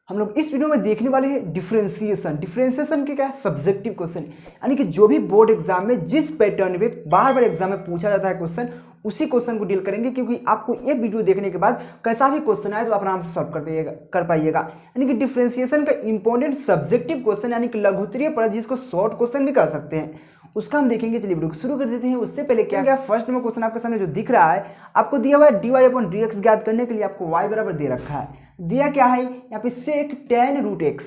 हम लोग इस वीडियो में देखने वाले हैं डिफरेंशिएशन के क्या सब्जेक्टिव क्वेश्चन, यानी कि जो भी बोर्ड एग्जाम में जिस पैटर्न में बार बार एग्जाम में पूछा जाता है क्वेश्चन, उसी क्वेश्चन को डील करेंगे। क्योंकि आपको ये वीडियो देखने के बाद कैसा भी क्वेश्चन आए तो आप आराम से सॉल्व कर पाइएगा। यानी कि डिफरेंशिएशन का इंपॉर्टेंट सब्जेक्टिव क्वेश्चन, यानी कि लघुत्तरीय पर जिसको शॉर्ट क्वेश्चन भी कह सकते हैं, उसका हम देखेंगे। चलिए वीडियो शुरू कर देते हैं। उससे पहले क्या क्या फर्स्ट नंबर क्वेश्चन आपके सामने जो दिख रहा है, आपको दिया हुआ है dy/dx ज्ञात करने के लिए आपको y बराबर दे रखा है। दिया क्या है यहाँ पे sec tan रूट एक्स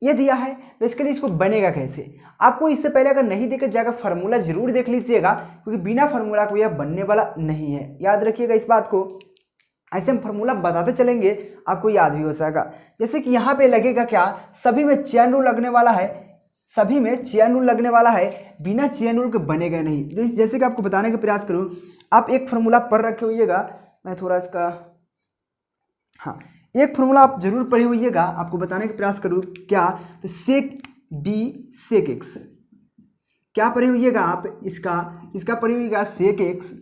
ये दिया है। बेसिकली इसको बनेगा कैसे, आपको इससे पहले अगर नहीं देकर जाएगा फार्मूला जरूर देख लीजिएगा, क्योंकि बिना फार्मूला को यह बनने वाला नहीं है। याद रखिएगा इस बात को, ऐसे हम फार्मूला बताते चलेंगे आपको याद भी हो जाएगा। जैसे कि यहाँ पे लगेगा क्या, सभी में चेन रूल लगने वाला है, सभी में चेन रूल लगने वाला है, बिना चेन रूल के बनेगा नहीं। जैसे कि आपको बताने का प्रयास करूँ, आप एक फार्मूला पढ़ रखे होइएगा, मैं थोड़ा इसका हाँ एक फार्मूला आप जरूर पढ़े होइएगा, आपको बताने का प्रयास करूँ क्या, तो सेक डी सेक एक्स क्या पढ़े होइएगा आप, इसका पढ़े होइएगा sec x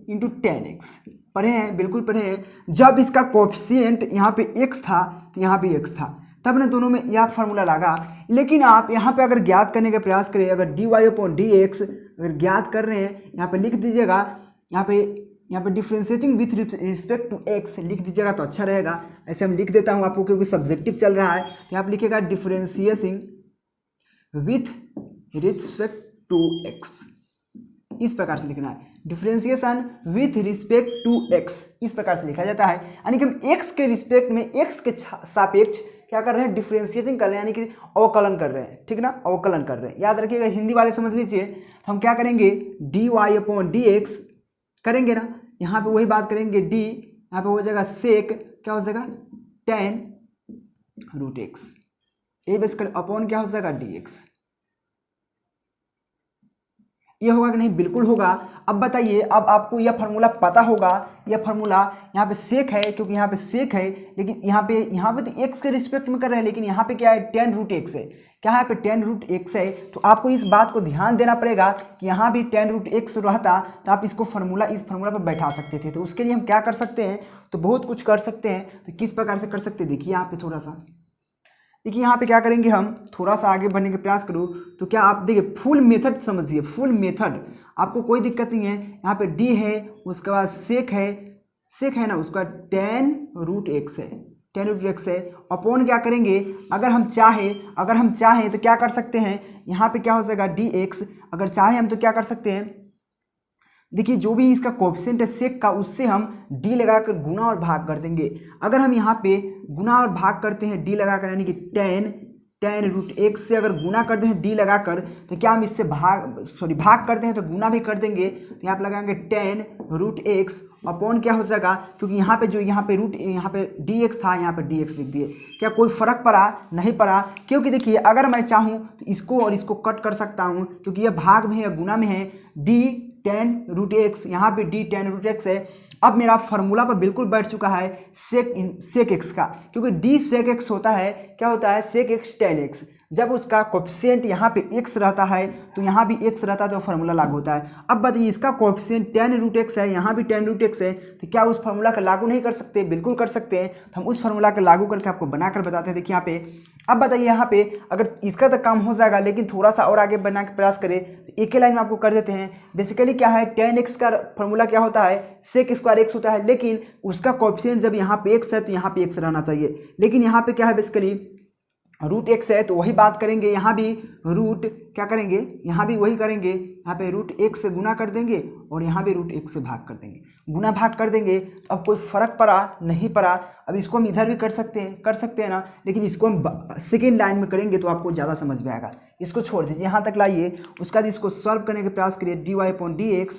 into ten x. पढ़े हैं, बिल्कुल पढ़े हैं। जब इसका कोएफिशिएंट यहाँ पे एक्स था तो यहाँ पे एक्स था, तब ना दोनों में यह फार्मूला लगा। लेकिन आप यहाँ पे अगर ज्ञात करने का प्रयास करें, अगर dy/dx अगर ज्ञात कर रहे हैं, यहाँ पे लिख दीजिएगा, यहाँ पे differentiating with respect to x लिख दीजिएगा तो अच्छा रहेगा। ऐसे हम लिख देता हूँ आपको, क्योंकि सब्जेक्टिव चल रहा है। तो आप लिखिएगा differentiating with respect to x, इस प्रकार से लिखना है। Differentiation with respect to x इस प्रकार से लिखा जाता है। यानी कि हम एक्स के रिस्पेक्ट में, एक्स के सापेक्ष क्या कर रहे हैं, डिफरेंशिएटिंग कर रहे हैं, यानी कि अवकलन कर रहे हैं। ठीक ना, अवकलन कर रहे हैं। याद रखिएगा, हिंदी वाले समझ लीजिए। तो हम क्या करेंगे, dy/dx करेंगे ना, यहाँ पे वही बात करेंगे। डी यहाँ पे हो जाएगा सेक, क्या हो जाएगा, tan रूट एक्स, ये बेसिकली अपॉन क्या हो जाएगा, dx। ये होगा कि नहीं, बिल्कुल होगा। अब बताइए, अब आपको यह फार्मूला पता होगा। यह फार्मूला यहाँ पे सेक है, क्योंकि यहाँ पे सेक है, लेकिन यहाँ पे तो एक्स के रिस्पेक्ट में कर रहे हैं, लेकिन यहाँ पे क्या है, tan रूट एक्स है। क्या है, पे tan रूट एक्स है। तो आपको इस बात को ध्यान देना पड़ेगा कि यहाँ भी tan रूट एक्स रहता तो आप इसको इस फार्मूला पर बैठा सकते थे। तो उसके लिए हम क्या कर सकते हैं, तो बहुत कुछ कर सकते हैं। तो किस प्रकार से कर सकते हैं, देखिए यहाँ पे थोड़ा सा देखिए, यहाँ पे क्या करेंगे, हम थोड़ा सा आगे बढ़ने का प्रयास करूँ तो क्या आप देखिए, फुल मेथड समझिए, फुल मेथड आपको कोई दिक्कत नहीं है। यहाँ पे डी है, उसके बाद सेक है ना, उसका tan रूट एक्स है, tan रूट एक्स है। अपॉन क्या करेंगे, अगर हम चाहें तो क्या कर सकते हैं, यहाँ पे क्या हो जाएगा, dx। अगर चाहें हम तो क्या कर सकते हैं, देखिए जो भी इसका कोएफिशिएंट है सेक का, उससे हम डी लगाकर गुना और भाग कर देंगे। अगर हम यहाँ पे गुना और भाग करते हैं डी लगाकर, यानी कि tan रूट एक्स से अगर गुना करते हैं डी लगाकर, तो क्या हम इससे भाग करते हैं तो गुना भी कर देंगे। तो यहाँ पे लगाएंगे tan रूट एक्स अपॉन क्या हो जाएगा, क्योंकि यहाँ पे dx था, यहाँ पे dx लिख दिए। क्या कोई फर्क पड़ा, नहीं पड़ा। क्योंकि देखिए, अगर मैं चाहूँ तो इसको और इसको कट कर सकता हूँ, क्योंकि यह भाग में है या गुना में है। d tan रूट एक्स, यहाँ पे d tan रूट एक्स है। अब मेरा फार्मूला पर बिल्कुल बैठ चुका है सेक एक्स का, क्योंकि d सेक एक्स होता है, क्या होता है, सेक एक्स tan एक्स। जब उसका कोएफिशिएंट यहाँ पे x रहता है तो यहाँ भी x रहता है, तो फार्मूला लागू होता है। अब बताइए, इसका कोएफिशिएंट tan रूट एक्स है, यहाँ भी tan रूट एक्स है, तो क्या उस फार्मूला का लागू नहीं कर सकते, बिल्कुल कर सकते हैं। तो हम उस फार्मूला का लागू करके आपको बनाकर बताते हैं। देखिए यहाँ पे, अब बताइए, यहाँ पे अगर इसका तो काम हो जाएगा, लेकिन थोड़ा सा और आगे बढ़ने का प्रयास करें तो एक ही लाइन में आपको कर देते हैं। बेसिकली क्या है, tan एक्स का फार्मूला क्या होता है, सेक स्क्वायर एक्स होता है, लेकिन उसका कोएफिशिएंट जब यहाँ पे एक्स है तो यहाँ पे एक्स रहना चाहिए। लेकिन यहाँ पे क्या है, बेसिकली रूट एक्स है, तो वही बात करेंगे। यहाँ भी रूट क्या करेंगे, यहाँ भी वही करेंगे। यहाँ पे रूट एक्स से गुना कर देंगे और यहाँ भी रूट एक्स से भाग कर देंगे, गुना भाग कर देंगे। तो अब कोई फर्क पड़ा, नहीं पड़ा। अब इसको हम इधर भी कर सकते हैं ना, लेकिन इसको हम सेकेंड लाइन में करेंगे तो आपको ज़्यादा समझ में आएगा। इसको छोड़ दीजिए, यहाँ तक लाइए। उसका बाद इसको सॉल्व करने का प्रयास करिए। dy/dx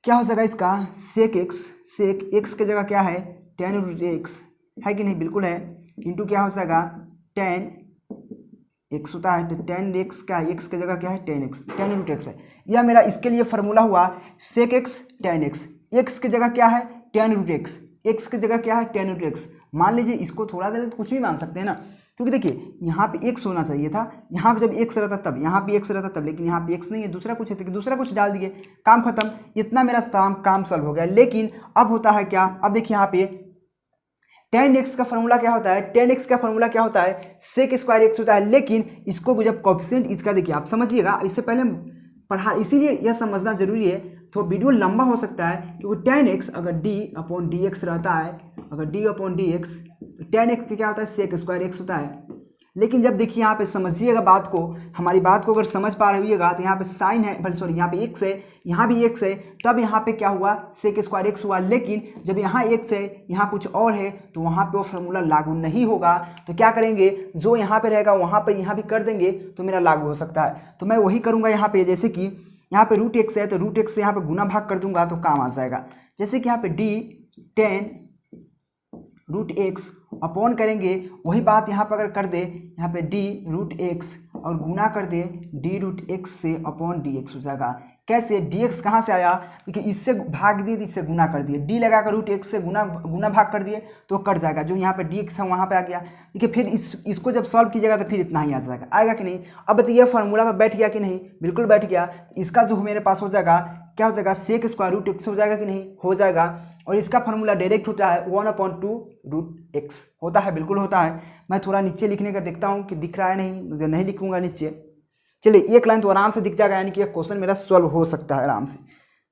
क्या हो जाएगा, इसका सेक एक्स की जगह क्या है, tan रूट एक्स है कि नहीं, बिल्कुल है। इंटू क्या हो जाएगा, tan एक्स होता है, तो tan एक्स क्या है, एक्स की जगह क्या है, tan रूट एक्स है। यह मेरा इसके लिए फार्मूला हुआ, sec x tan x. X की जगह क्या है, tan रूट एक्स, एक्स की जगह क्या है, tan रूट एक्स। मान लीजिए इसको थोड़ा देर कुछ भी मान सकते हैं ना, क्योंकि देखिए यहाँ पे एक्स होना चाहिए था, यहाँ पे जब एक्स रहता तब, यहाँ पे एक्स रहता तब, लेकिन यहाँ पे एक्स नहीं है, दूसरा कुछ है तो दूसरा कुछ डाल दिए, काम खत्म। इतना मेरा काम सॉल्व हो गया। लेकिन अब होता है क्या, अब देखिए यहाँ पे tan x का फॉर्मूला क्या होता है, tan x का फॉर्मूला क्या होता है, सेक स्क्वायर एक्स होता है। लेकिन इसको जब कोएफिशिएंट इसका देखिए आप समझिएगा, इससे पहले पढ़ा, इसीलिए यह समझना जरूरी है। तो वीडियो लंबा हो सकता है क्योंकि tan x अगर d अपॉन डी एक्स रहता है, अगर d अपॉन डी एक्स, तो tan x क्या होता है, सेक स्क्वायर एक्स होता है। लेकिन जब देखिए यहाँ पे समझिएगा बात को, हमारी बात को अगर समझ पा रहे होइएगा तो यहाँ पे साइन है, सॉरी यहाँ पे x है, यहाँ भी x है, तब यहाँ पे क्या हुआ, सेक स्क्वायर एक्स हुआ। लेकिन जब यहाँ x है, यहाँ कुछ और है, तो वहाँ पे वो फॉर्मूला लागू नहीं होगा। तो क्या करेंगे, जो यहाँ पे रहेगा वहाँ पर यहाँ भी कर देंगे तो मेरा लागू हो सकता है। तो मैं वही करूँगा यहाँ पे, जैसे कि यहाँ पे रूट एक्स है तो रूट एक्स से यहाँ पे गुना भाग कर दूंगा तो काम आ जाएगा। जैसे कि यहाँ पे d tan root x upon करेंगे, वही बात यहाँ पर अगर कर दे, यहाँ पे d रूट एक्स और गुना कर दे d रूट एक्स से अपॉन डी एक्स हो जाएगा। कैसे, dx कहाँ से आया, देखिए इससे भाग दिए, इससे गुना कर दिए, d लगाकर रूट एक्स से गुना भाग कर दिए तो कट जाएगा, जो यहाँ पे dx है वहाँ पे आ गया। देखिए फिर इसको जब सॉल्व कीजिएगा तो फिर इतना ही आ जाएगा, आएगा कि नहीं। अब बताइए फॉर्मूला पर बैठ गया कि नहीं, बिल्कुल बैठ गया। इसका जो मेरे पास हो जाएगा, क्या हो जाएगा, सेक स्क्वायर रूट एक्स हो जाएगा कि नहीं, हो जाएगा। और इसका फॉर्मूला डायरेक्ट होता है 1/2 रूट एक्स, होता है, बिल्कुल होता है। मैं थोड़ा नीचे लिखने का देखता हूँ कि दिख रहा है, नहीं लिखूंगा नीचे। चलिए एक लाइन तो आराम से दिख जाएगा, यानी कि यह क्वेश्चन मेरा सॉल्व हो सकता है आराम से।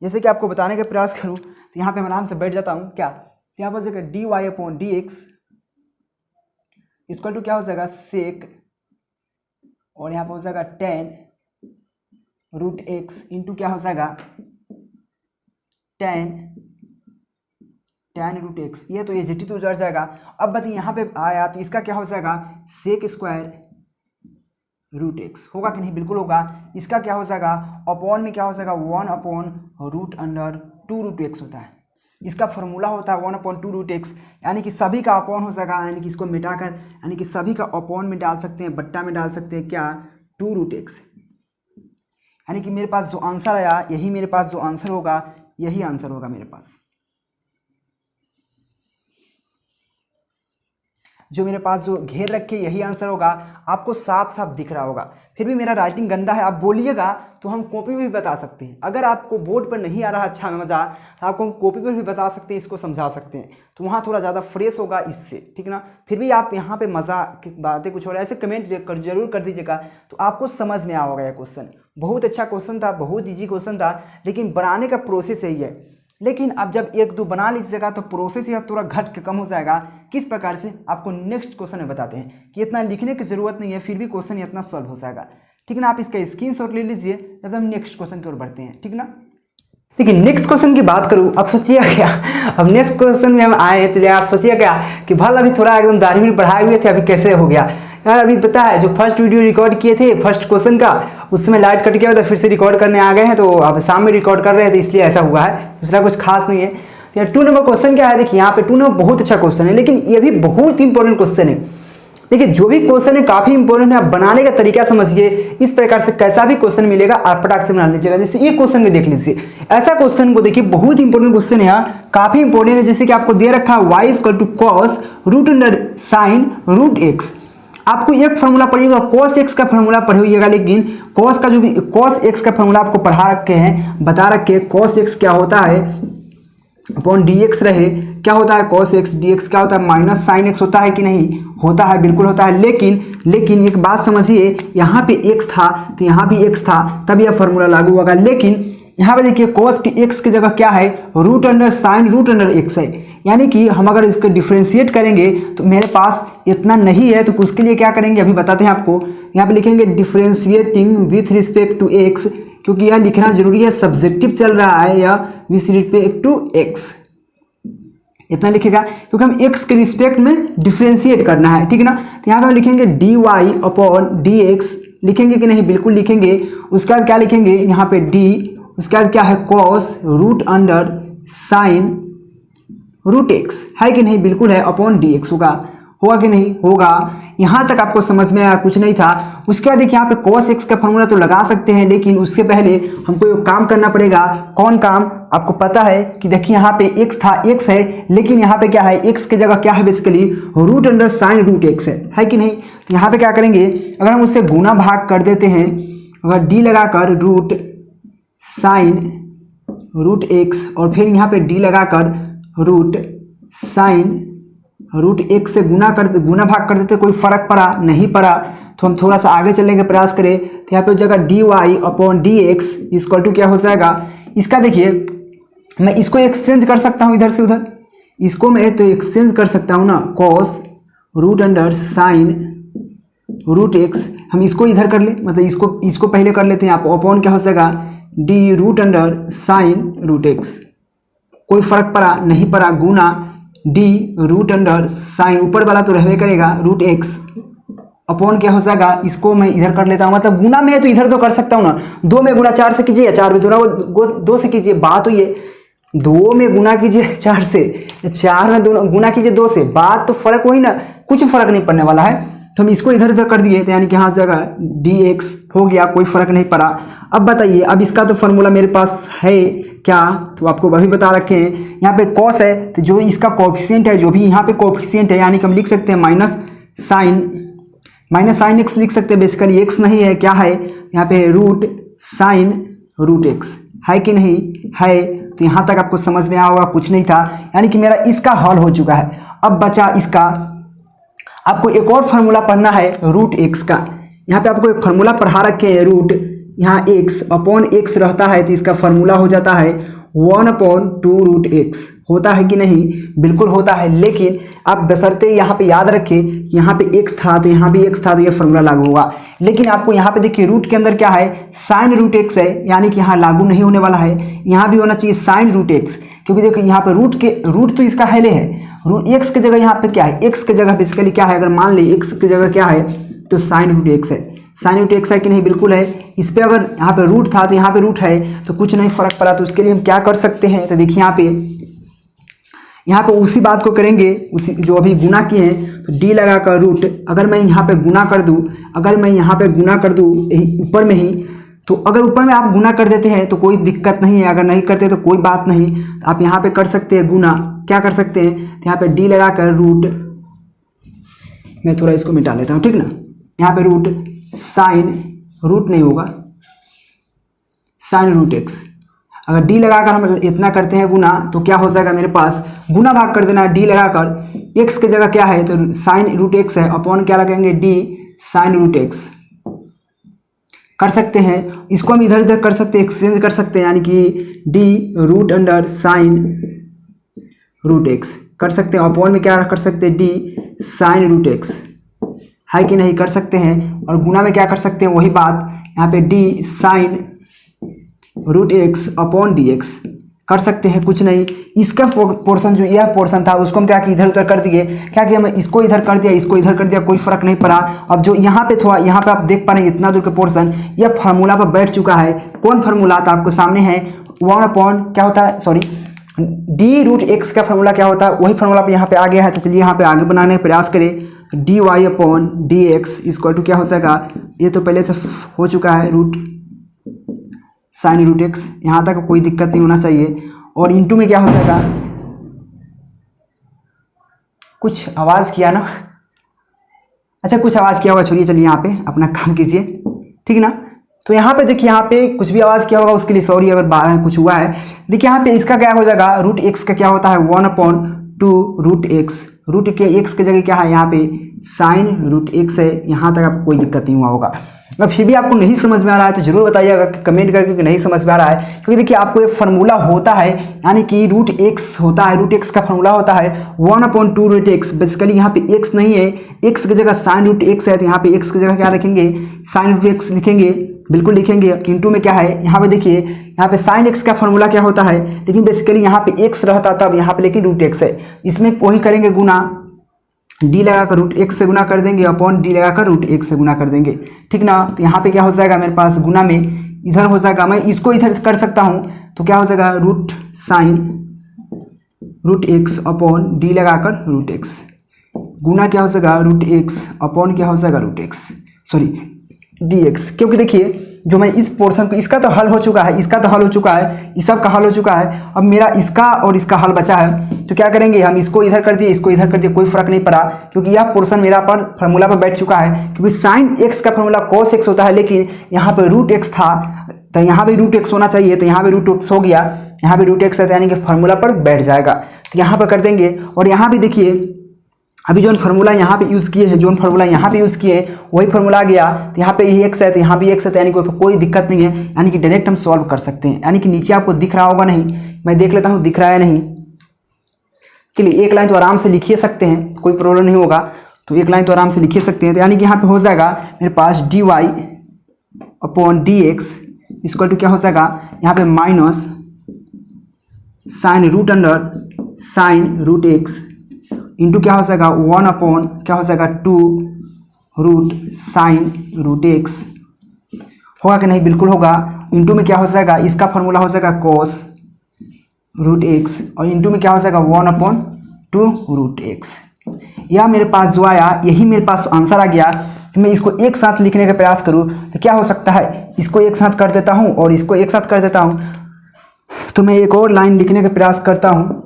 जैसे कि आपको बताने का प्रयास करूँ तो यहाँ पे मैं आराम से बैठ जाता हूँ। क्या, तो यहाँ पर हो जाएगा d Y upon D x equal to क्या हो जाएगा, सेक, और यहाँ पर हो जाएगा tan रूट एक्स इंटू क्या हो जाएगा, tan रूट एक्स। ये तो ये जीटी तो उजड़ जाएगा। अब बताइए यहाँ पे आया तो इसका क्या हो जाएगा, सेक स्क्वायर रूट एक्स, होगा कि नहीं, बिल्कुल होगा। इसका क्या हो जाएगा, अपॉन में क्या हो जाएगा, 1/√2 रूट एक्स होता है। इसका फॉर्मूला होता है 1/2 रूट एक्स, यानी कि सभी का अपॉन हो जाएगा, यानी कि इसको मिटाकर, यानी कि सभी का अपॉन में डाल सकते हैं, बट्टा में डाल सकते हैं, क्या, 2 रूट एक्स। यानी कि मेरे पास जो आंसर आया, यही मेरे पास जो आंसर होगा, यही आंसर होगा मेरे पास। जो मेरे पास जो घेर रखे यही आंसर होगा। आपको साफ साफ दिख रहा होगा। फिर भी मेरा राइटिंग गंदा है, आप बोलिएगा तो हम कॉपी में भी बता सकते हैं। अगर आपको बोर्ड पर नहीं आ रहा अच्छा मजा, तो आपको हम कॉपी पर भी बता सकते हैं, इसको समझा सकते हैं, तो वहाँ थोड़ा ज़्यादा फ्रेश होगा इससे, ठीक ना। फिर भी आप यहाँ पे मज़ा की बातें कुछ और ऐसे कमेंट जरूर कर दीजिएगा, तो आपको समझ में आओगा। यह क्वेश्चन बहुत अच्छा क्वेश्चन था, बहुत ईजी क्वेश्चन था, लेकिन बनाने का प्रोसेस यही है। लेकिन अब जब एक दो बना लीजिएगा तो प्रोसेस यह थोड़ा घट के कम हो जाएगा। किस प्रकार से, आपको नेक्स्ट क्वेश्चन में बताते हैं कि इतना लिखने की जरूरत नहीं है, फिर भी क्वेश्चन इतना सॉल्व हो जाएगा, ठीक ना। आप इसका स्क्रीनशॉट ले लीजिए, जब हम नेक्स्ट क्वेश्चन की ओर बढ़ते हैं, ठीक ना। देखिए नेक्स्ट क्वेश्चन की बात करूं, अब सोचिए क्या, अब नेक्स्ट क्वेश्चन में हम आए तो आप सोचिए क्या कि भला अभी थोड़ा एकदम दाढ़ी भी बढ़ाए हुए थे, अभी कैसे हो गया यार। अभी पता है जो फर्स्ट वीडियो रिकॉर्ड किए थे फर्स्ट क्वेश्चन का, उस समय लाइट कट गया था, फिर से रिकॉर्ड करने आ गए हैं, तो अब शाम में रिकॉर्ड कर रहे हैं, तो इसलिए ऐसा हुआ है, दूसरा कुछ खास नहीं है। तो यार 2 नंबर क्वेश्चन क्या है, देखिए यहाँ पे 2 नंबर बहुत अच्छा क्वेश्चन है, लेकिन ये भी बहुत इंपॉर्टेंट क्वेश्चन है। देखिए जो भी क्वेश्चन है काफी इंपॉर्टेंट है, आप बनाने का तरीका समझिए। इस प्रकार से कैसा भी क्वेश्चन मिलेगा आप फटाक से बना लीजिएगा। जैसे ये क्वेश्चन में देख लीजिए, ऐसा क्वेश्चन को देखिए, बहुत इंपॉर्टेंट क्वेश्चन है, काफी इंपॉर्टेंट है। जैसे कि आपको दे रखा है y equal to cos root under sine root x. आपको एक फॉर्मूला पढ़िएगा, cos x का फॉर्मूला पढ़िएगा, लेकिन cos का जो भी cos x का फॉर्मूला आपको पढ़ा रखे हैं, बता रखे cos x क्या होता है अपॉन dx रहे, क्या होता है cos x, dx क्या होता है माइनस साइन x होता है कि नहीं, होता है, बिल्कुल होता है। लेकिन एक बात समझिए, यहाँ पे x था तो यहाँ भी x था, तब यह फॉर्मूला लागू होगा। लेकिन यहाँ पे देखिए cos की x की जगह क्या है, root under sine root under x है, यानी कि हम अगर इसको डिफ्रेंशिएट करेंगे तो मेरे पास इतना नहीं है, तो उसके लिए क्या करेंगे अभी बताते हैं आपको। यहाँ पे लिखेंगे differentiating with respect to x, क्योंकि यह लिखना जरूरी है, सब्जेक्टिव चल रहा है, या विथ रिस्पेक्ट टू x, इतना लिखेगा, क्योंकि हम x के रिस्पेक्ट में डिफ्रेंशिएट करना है, ठीक ना। तो यहाँ पे हम लिखेंगे dy अपॉन dx, लिखेंगे कि नहीं, बिल्कुल लिखेंगे। उसके बाद क्या लिखेंगे यहाँ पे d, उसके बाद क्या है cos root under sine root x, है कि नहीं, बिल्कुल है, अपॉन dx होगा कि नहीं, होगा। यहाँ तक आपको समझ में आया, कुछ नहीं था। उसके बाद देखिए यहाँ पे cos x का फॉर्मूला तो लगा सकते हैं, लेकिन उससे पहले हमको एक काम करना पड़ेगा। कौन काम, आपको पता है कि देखिए यहाँ पे x था, x है, लेकिन यहाँ पे क्या है, x की जगह क्या है, basically root under sine root x है कि नहीं। तो यहाँ पे क्या करेंगे, अगर हम उससे गुना भाग कर देते हैं, अगर d लगाकर रूट साइन रूट एक्स, और फिर यहाँ पे d लगाकर रूट साइन रूट एक से गुना भाग कर देते, कोई फर्क पड़ा नहीं पड़ा। तो हम थोड़ा सा आगे चलने का प्रयास करें तो यहाँ पे हो जाएगा dy upon D x equal to क्या हो जाएगा। इसका देखिए मैं इसको एक्सचेंज कर सकता हूँ इधर से उधर, इसको मैं तो एक्सचेंज कर सकता हूँ ना, cos root under sine root x. हम इसको इधर कर ले, मतलब इसको पहले कर लेते हैं। आप अपॉन क्या हो जाएगा d root under sine root x, कोई फर्क पड़ा नहीं पड़ा, गुना डी रूट अंडर साइन ऊपर वाला तो रहने करेगा रूट एक्स अपॉन क्या हो जाएगा। इसको मैं इधर कर लेता हूँ, मतलब गुना में तो इधर तो कर सकता हूँ ना, 2 में गुना 4 से कीजिए या 4 में गुना 2 से कीजिए, बात तो ये 2 में गुना कीजिए 4 से, 4 में गुना कीजिए 2 से, बात तो फर्क वही ना, कुछ फर्क नहीं पड़ने वाला है। तो हम इसको इधर उधर कर दिए तो यानी कि यहाँ जगह डी एक्स हो गया, कोई फर्क नहीं पड़ा। अब बताइए, अब इसका तो फॉर्मूला मेरे पास है क्या, तो आपको वही बता रखे हैं। यहाँ पे कॉस है तो जो इसका कोएफिशिएंट है, जो भी यहाँ पे कोएफिशिएंट है, यानी कि हम लिख सकते हैं माइनस साइन एक्स लिख सकते हैं। बेसिकली एक्स नहीं है, क्या है यहाँ पे रूट साइन रूट एक्स है कि नहीं है। तो यहाँ तक आपको समझ में आया होगा, कुछ नहीं था, यानी कि मेरा इसका हल हो चुका है। अब बचा इसका, आपको एक और फार्मूला पढ़ना है रूट एक्स का। यहाँ पे आपको एक फार्मूला पढ़ा रखे हैं, रूट यहाँ एक्स अपॉन एक्स रहता है तो इसका फार्मूला हो जाता है 1/2 रूट एक्स। होता है कि नहीं, बिल्कुल होता है, लेकिन आप बशर्ते यहाँ पे याद रखें कि यहाँ पे एक्स था तो यहाँ भी एक्स था तो ये फार्मूला लागू होगा। लेकिन आपको यहाँ पे देखिए रूट के अंदर क्या है, साइन रूट एक्स है, यानी कि यहाँ लागू नहीं होने वाला है। यहाँ भी होना चाहिए साइन रूट एक्स, क्योंकि देखिए यहाँ पे रूट तो इसका हेले है, रूट एक्स की जगह यहाँ पे क्या है, एक्स की जगह बेसिकली क्या है, अगर मान ली एक्स की जगह क्या है तो साइन रूट एक्स है। साइन रूट एक्स है कि नहीं, बिल्कुल है। इस पे अगर यहाँ पे रूट था तो यहाँ पे रूट है, तो कुछ नहीं फर्क पड़ा। तो उसके लिए हम क्या कर सकते हैं, तो देखिए यहाँ पे उसी बात को करेंगे, उसी जो अभी गुना किए हैं, तो डी लगा कर रूट, अगर मैं यहाँ पे गुना कर दूँ, अगर मैं यहाँ पे गुना कर दूँ ऊपर में ही, तो अगर ऊपर में आप गुना कर देते हैं तो कोई दिक्कत नहीं है, अगर नहीं करते तो कोई बात नहीं, आप यहाँ पे कर सकते हैं गुना। क्या कर सकते हैं, तो यहाँ पे डी लगा कर रूट, मैं थोड़ा इसको मिटा लेता हूँ, ठीक ना। यहाँ पे रूट साइन रूट नहीं होगा, साइन रूट एक्स, अगर डी लगाकर हम इतना करते हैं गुना, तो क्या हो जाएगा मेरे पास, गुना भाग कर देना, डी लगाकर एक्स की जगह क्या है तो साइन रूट एक्स है, अपॉन क्या लगाएंगे डी साइन रूट एक्स। कर सकते हैं, इसको हम इधर उधर कर सकते हैं, एक्सचेंज कर सकते हैं, यानी कि d root under sine root x कर सकते हैं, अपॉन में क्या कर सकते हैं डी साइन रूट एक्स, है कि नहीं, कर सकते हैं। और गुना में क्या कर सकते हैं, वही बात, यहाँ पे d sine root x upon D x कर सकते हैं, कुछ नहीं। इसका पोर्शन जो यह पोर्शन था उसको हम क्या कि इधर उधर कर दिए, क्या कि हम इसको इधर कर दिया, इसको इधर कर दिया, कोई फर्क नहीं पड़ा। अब जो यहाँ पे थोड़ा, यहाँ पे आप देख पा रहे हैं इतना दूर का पोर्शन, यह फार्मूला पर बैठ चुका है। कौन फार्मूला था आपको सामने है, 1 क्या होता है, सॉरी डी रूट एक्स का फार्मूला क्या होता है, वही फार्मूला पे यहाँ पे आ गया है। तो चलिए यहाँ पे आगे बनाने का प्रयास करें। D Y upon D x equal to क्या हो जाएगा, ये तो पहले से हो चुका है रूट साइन रूट एक्स, यहाँ तक कोई दिक्कत नहीं होना चाहिए। और इंटू में क्या हो जाएगा, कुछ आवाज़ किया ना, अच्छा कुछ आवाज़ किया होगा, छोड़िए, चलिए यहाँ पे अपना काम कीजिए, ठीक ना। तो यहाँ पे देखिए, यहाँ पे कुछ भी आवाज़ किया होगा उसके लिए सॉरी, अगर बाहर कुछ हुआ है। देखिए यहाँ पे इसका क्या हो जाएगा, रूट एक्स का क्या होता है 1/2 रूट एक्स, रूट के एक्स की जगह क्या है यहाँ पे साइन रूट एक्स है। यहाँ तक आपको कोई दिक्कत नहीं हुआ होगा। अगर फिर भी आपको नहीं समझ में आ रहा है तो जरूर बताइएगा कमेंट करके कि नहीं समझ में आ रहा है, क्योंकि देखिए आपको एक फार्मूला होता है, यानी कि रूट एक्स होता है, रूट एक्स का फार्मूला होता है 1/2 रूट एक्स। बेसिकली यहाँ पे एक्स नहीं है, एक्स की जगह साइन रूट एक्स है, तो यहाँ पे एक्स की जगह क्या लिखेंगे, साइन रूट एक्स लिखेंगे, बिल्कुल लिखेंगे। इंटू में क्या है, यहाँ पे देखिए, यहाँ पे साइन एक्स का फार्मूला क्या होता है, लेकिन बेसिकली यहाँ पे एक्स रहता तब, यहाँ पे लेकिन रूट एक्स है, इसमें वही करेंगे गुना, डी लगाकर रूट एक्स से गुना कर देंगे, अपॉन डी लगाकर रूट एक्स से गुना कर देंगे, ठीक ना। तो यहाँ पे क्या हो जाएगा मेरे पास, गुना में इधर हो जाएगा, मैं इसको इधर कर सकता हूँ, तो क्या हो जाएगा root sine root x upon d लगाकर रूट एक्स, गुना क्या हो जाएगा रूट एक्स अपॉन क्या हो जाएगा root x, sorry d x. क्योंकि देखिए जो मैं इस पोर्शन को, इसका तो हल हो चुका है, इसका तो हल हो चुका है, इस सब का हल हो चुका है, अब मेरा इसका और इसका हल बचा है। तो क्या करेंगे, हम इसको इधर कर दिए, इसको इधर कर दिए, कोई फर्क नहीं पड़ा, क्योंकि यह पोर्शन मेरा पर फार्मूला पर बैठ चुका है। क्योंकि साइन एक्स का फार्मूला कॉस एक्स होता है, लेकिन यहाँ पे रूट एक्स था तो यहाँ भी रूट एक्स होना चाहिए, तो यहाँ भी रूट एक्स हो गया, यहाँ भी रूट एक्स है, यानी कि फार्मूला पर बैठ जाएगा। तो यहाँ पर कर देंगे। और यहाँ भी देखिए अभी जो फार्मूला यहाँ पे यूज़ किए हैं, जो फार्मूला यहाँ पे यूज़ किए हैं वही फार्मूला आ गया, तो यहाँ पे एक्स है तो यहाँ भी एक्स है, तो यानी कोई दिक्कत नहीं है, यानी कि डायरेक्ट हम सॉल्व कर सकते हैं। यानी कि नीचे आपको दिख रहा होगा नहीं, मैं देख लेता हूँ दिख रहा है नहीं, चलिए एक लाइन तो आराम से लिख ही सकते हैं, कोई प्रॉब्लम नहीं होगा, तो एक लाइन तो आराम से लिख ही सकते हैं। तो यानी कि यहाँ पे हो जाएगा मेरे पास dy upon D x equal to क्या हो जाएगा, यहाँ पे minus sine root under sine root x into क्या हो जाएगा 1 अपॉन क्या हो जाएगा 2 रूट साइन रूट एक्स, होगा कि नहीं, बिल्कुल होगा। इंटू में क्या हो जाएगा, इसका फॉर्मूला हो जाएगा कॉस रूट एक्स, और इंटू में क्या हो जाएगा 1 अपॉन 2 रूट एक्स। यह मेरे पास जो आया यही मेरे पास आंसर आ गया। मैं इसको एक साथ लिखने का प्रयास करूँ तो क्या हो सकता है, इसको एक साथ कर देता हूँ और इसको एक साथ कर देता हूँ, तो मैं एक और लाइन लिखने का प्रयास करता हूँ।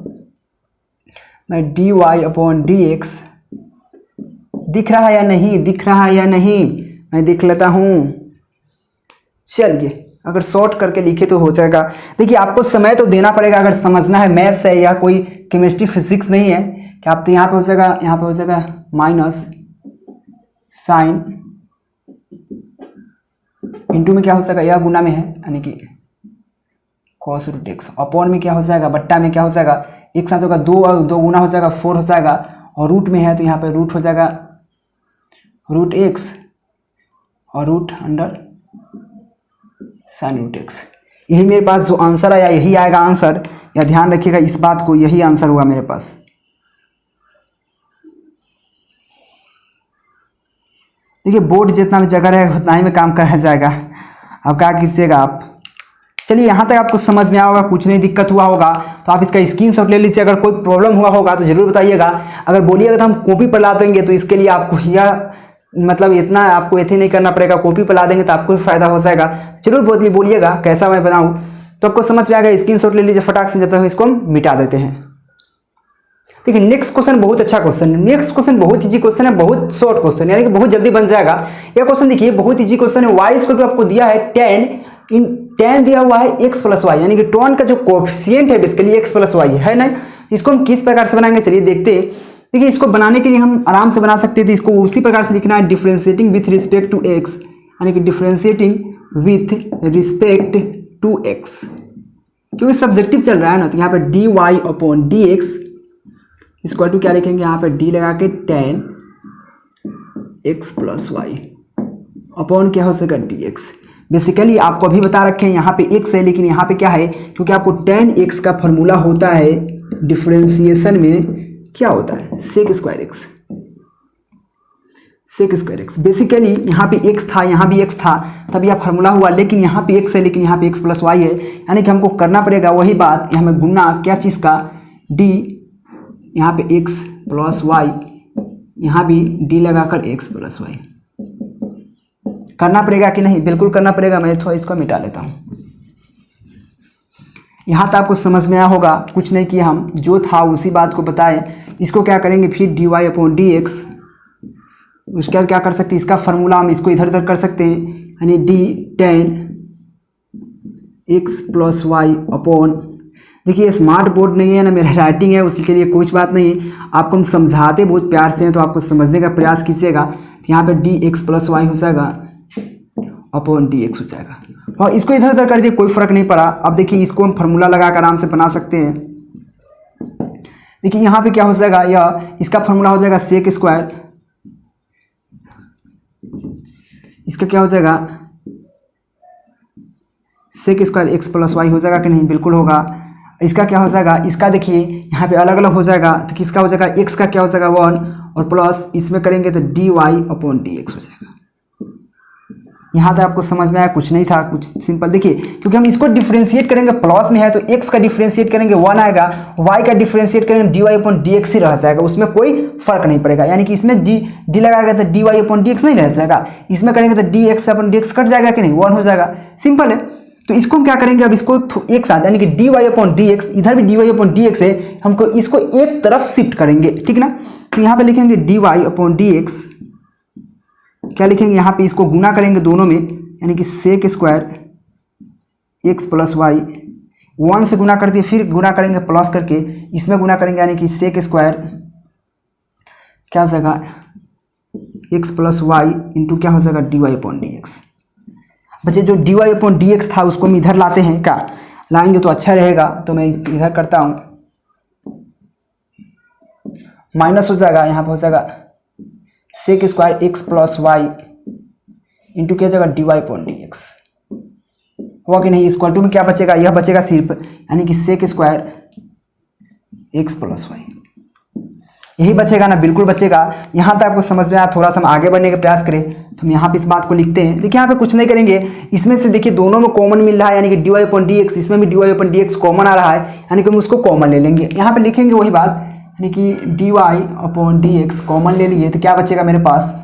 मैं dy अपॉन डी एक्स, दिख रहा है या नहीं, दिख रहा है या नहीं, मैं देख लेता हूँ। चलिए अगर शॉर्ट करके लिखे तो हो जाएगा। देखिए आपको समय तो देना पड़ेगा, अगर समझना है, मैथ्स है या कोई केमिस्ट्री फिजिक्स नहीं है कि आप, तो यहाँ पे हो जाएगा, यहाँ पे हो जाएगा माइनस साइन इंटू में क्या हो जाएगा, यह गुना में है यानी कि कॉस रूट एक्स, अपॉन में क्या हो जाएगा, बट्टा में क्या हो जाएगा, एक साथ होगा 2 और 2 गुना हो जाएगा 4 हो जाएगा, और रूट में है तो यहाँ पे रूट हो जाएगा रूट एक्स और root under sine root x. यही मेरे पास जो आंसर आया यही आएगा आंसर, या ध्यान रखिएगा इस बात को, यही आंसर हुआ मेरे पास। देखिए बोर्ड जितना भी जगह रहेगा उतना ही में काम कराया जाएगा, अब क्या कीजिएगा आप। चलिए यहाँ तक आपको समझ में आया होगा, कुछ नहीं दिक्कत हुआ होगा तो आप इसका स्क्रीनशॉट ले लीजिए। अगर कोई प्रॉब्लम हुआ होगा तो जरूर बताइएगा। अगर बोलिएगा तो हम कॉपी पर ला देंगे, तो इसके लिए आपको यह मतलब इतना आपको ऐसे नहीं करना पड़ेगा, कॉपी पर ला देंगे तो आपको भी फायदा हो जाएगा। जरूर बोलिएगा कैसा मैं बनाऊँ, तो आपको समझ में आ गया। स्क्रीनशॉट ले लीजिए फटाक से, जब तक हम इसको हम मिटा देते हैं। देखिए नेक्स्ट क्वेश्चन बहुत अच्छा क्वेश्चन है, नेक्स्ट क्वेश्चन बहुत इजी क्वेश्चन है, बहुत शॉर्ट क्वेश्चन यानी कि बहुत जल्दी बन जाएगा। यह क्वेश्चन देखिए बहुत इजी क्वेश्चन है। वाई स्क्वायर आपको दिया है 10 दिया हुआ है x प्लस वाई, यानी कि टॉन का जो कोफिशिएंट है बेसिकली x प्लस वाई है ना। इसको हम किस प्रकार से बनाएंगे, चलिए देखते हैं। देखिए इसको बनाने के लिए हम आराम से बना सकते थे, इसको उसी प्रकार से लिखना है, differentiating with respect to x, यानी कि differentiating with respect to x, क्योंकि सब्जेक्टिव चल रहा है ना। तो यहाँ पे dy upon D x equal to क्या लिखेंगे, यहाँ पे d लगा के 10x प्लस वाई अपॉन क्या हो सकेगा dx। बेसिकली आपको अभी बता रखे हैं यहाँ पे x है, लेकिन यहाँ पे क्या है, क्योंकि आपको 10x का फॉर्मूला होता है डिफरेंशिएशन में क्या होता है, sec square x, sec square x. Basically यहाँ पे x था, यहाँ भी x था, तब यह फार्मूला हुआ, लेकिन यहाँ पे x है, लेकिन यहाँ पे x प्लस वाई है, यानी कि हमको करना पड़ेगा वही बात, यहाँ में गुना क्या चीज़ का, d, यहाँ पे x प्लस वाई, यहाँ भी d लगाकर x प्लस वाई। करना पड़ेगा कि नहीं, बिल्कुल करना पड़ेगा। मैं थोड़ा इसको मिटा लेता हूँ। यहाँ तक आपको समझ में आया होगा, कुछ नहीं किया, हम जो था उसी बात को बताएं। इसको क्या करेंगे फिर dy अपॉन डी एक्स, उसके बाद क्या कर सकते हैं, इसका फार्मूला हम इसको इधर उधर कर सकते हैं, यानी d 10x plus y upon, देखिए स्मार्ट बोर्ड नहीं है ना, मेरा राइटिंग है, उसके लिए कुछ बात नहीं है। आपको हम समझाते बहुत प्यार से हैं, तो आपको समझने का प्रयास कीजिएगा। यहाँ पे dx प्लस वाई हो जाएगा अपॉन dx हो जाएगा, और इसको इधर उधर कर दिए, कोई फर्क नहीं पड़ा। अब देखिए इसको हम फार्मूला लगाकर आराम से बना सकते हैं। देखिए यहाँ पे क्या हो जाएगा, यह इसका फार्मूला हो जाएगा सेक स्क्वायर, इसका क्या हो जाएगा sec square x plus y हो जाएगा कि नहीं, बिल्कुल होगा। इसका क्या हो जाएगा, इसका देखिए यहाँ पे अलग अलग हो जाएगा, तो किसका हो जाएगा, एक्स का क्या हो जाएगा 1, और प्लस इसमें करेंगे तो dy अपॉन डी एक्स हो जाएगा। यहाँ तक आपको समझ में आया, कुछ नहीं था, कुछ सिंपल। देखिए क्योंकि हम इसको डिफरेंशिएट करेंगे, प्लस में है तो x का डिफरेंशिएट करेंगे 1 आएगा, y का डिफरेंशिएट करेंगे dy अपॉन डी एक्स ही रह जाएगा, उसमें कोई फर्क नहीं पड़ेगा। यानी कि इसमें d लगाएगा तो dy अपॉन डी एक्स नहीं रह जाएगा, इसमें करेंगे तो dx upon D x cut जाएगा कि नहीं, 1 हो जाएगा, सिंपल है। तो इसको हम क्या करेंगे, अब इसको एक साथ, यानी कि dy अपॉन डी एक्स, इधर भी dy अपॉन डी एक्स है, हमको इसको एक तरफ शिफ्ट करेंगे, ठीक ना। तो यहाँ पे लिखेंगे dy अपॉन डी एक्स, क्या लिखेंगे यहाँ पे, इसको गुना करेंगे दोनों में, यानी कि sec square x plus y, 1 से गुना कर दिए, फिर गुना करेंगे प्लस करके, इसमें गुना करेंगे, यानी कि सेक स्क्वायर क्या हो जाएगा x प्लस वाई इंटू क्या हो जाएगा dy अपॉन डी एक्स। बच्चे जो dy अपॉन डी एक्स था उसको हम इधर लाते हैं, क्या लाएंगे तो अच्छा रहेगा, तो मैं इधर करता हूँ, माइनस हो जाएगा, यहाँ पर हो जाएगा sec square x plus y into क्या जाएगा d Y upon D x. हुआ कि नहीं? इक्वल टू में क्या बचेगा? यह बचेगा सिर्फ, यानी कि sec square x plus y, यही बचेगा ना? बिल्कुल बचेगा। यहाँ तक आपको समझ में आया? थोड़ा सा हम आगे बढ़ने का प्रयास करें तो हम यहाँ पे इस बात को लिखते हैं। देखिए यहाँ पे कुछ नहीं करेंगे, इसमें से देखिए दोनों में कॉमन मिल रहा है, यानी कि D Y upon D X, इसमें भी D Y upon D x common आ रहा है, यानी कि हम उसको कॉमन ले लेंगे। यहाँ पे लिखेंगे वही बात, यानी कि D Y upon D x common ले लिए तो क्या बचेगा मेरे पास?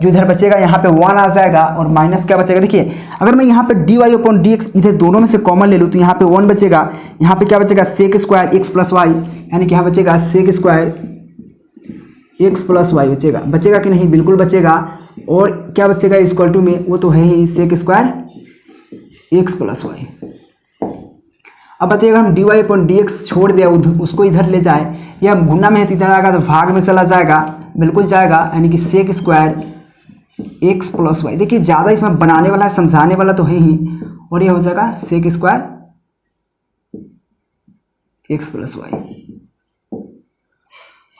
जो इधर बचेगा यहाँ पे 1 आ जाएगा और माइनस क्या बचेगा? देखिए अगर मैं यहाँ पे D Y upon D x इधर दोनों में से कॉमन ले लूँ तो यहाँ पे 1 बचेगा, यहाँ पे क्या बचेगा sec square x plus y, यानी कि यहाँ बचेगा sec square x plus y बचेगा। बचेगा कि नहीं? बिल्कुल बचेगा। और क्या बचेगा इक्वल टू में? वो तो है ही sec square x plus Y. अब बताइएगा हम D Y upon D X छोड़ दिया, उसको इधर ले जाए, या गुना में इधर आएगा तो भाग में चला जाएगा, बिल्कुल जाएगा, यानी कि sec square x plus y. देखिए ज़्यादा इसमें बनाने वाला है, समझाने वाला तो है ही, और ये हो जाएगा sec square x plus Y.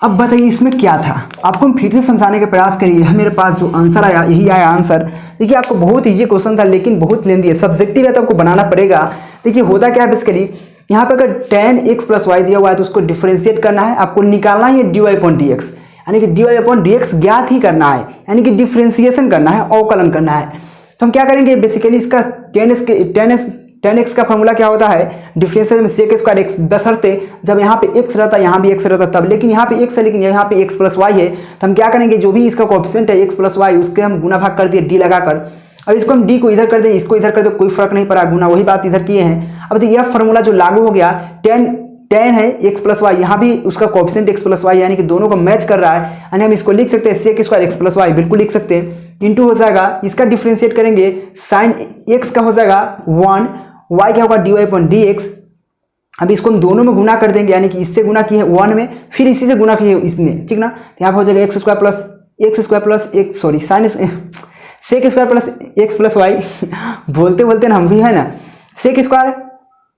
अब बताइए इसमें क्या था? आपको हम फिर से समझाने का प्रयास करिए। मेरे पास जो आंसर आया यही आया आंसर। देखिए आपको बहुत इजी क्वेश्चन था लेकिन बहुत लेंदी है, सब्जेक्टिव है तो आपको बनाना पड़ेगा। देखिए होता क्या है बेसिकली, यहाँ पे अगर tan x प्लस वाई दिया हुआ है तो उसको डिफरेंशिएट करना है, आपको निकालना है d Y upon D x, यानी कि D Y upon D x ज्ञात ही करना है, यानी कि डिफरेंशिएशन करना है, अवकलन करना है। तो हम क्या करेंगे बेसिकली, इसका tan x का फॉर्मूला क्या होता है? डिफरेंशियल में सेक स्क्वायर एक्स, बशर्ते जब यहाँ पे x रहता है यहाँ भी x रहता तब, लेकिन यहाँ पे x है लेकिन यहाँ पे x प्लस वाई है, तो हम क्या करेंगे जो भी इसका कोएफिशिएंट है x प्लस वाई उसके हम गुना भाग कर दिए d लगाकर। अब इसको हम d को इधर कर दें, इसको इधर कर दे, कोई फर्क नहीं पड़ा, गुना वही बात इधर किए हैं। अब देखिए यह फॉर्मूला जो लागू हो गया, tan है x प्लस वाई, यहाँ भी उसका कोएफिशिएंट x प्लस वाई, यानी कि दोनों को मैच कर रहा है, यानी हम इसको लिख सकते हैं sec square x plus y, बिल्कुल लिख सकते हैं। इंटू हो जाएगा, इसका डिफरेंशिएट करेंगे, साइन x का हो जाएगा 1, y क्या होगा d Y upon D x. अब इसको हम दोनों में गुना कर देंगे, यानी कि इससे गुना किए 1 में, फिर इसी से गुना किए इसमें, ठीक ना? तो यहाँ पर हो जाएगा एक्स स्क्वायर प्लस एक sorry sine sec square plus x plus y बोलते बोलते ना हम भी है ना, सेक स्क्वायर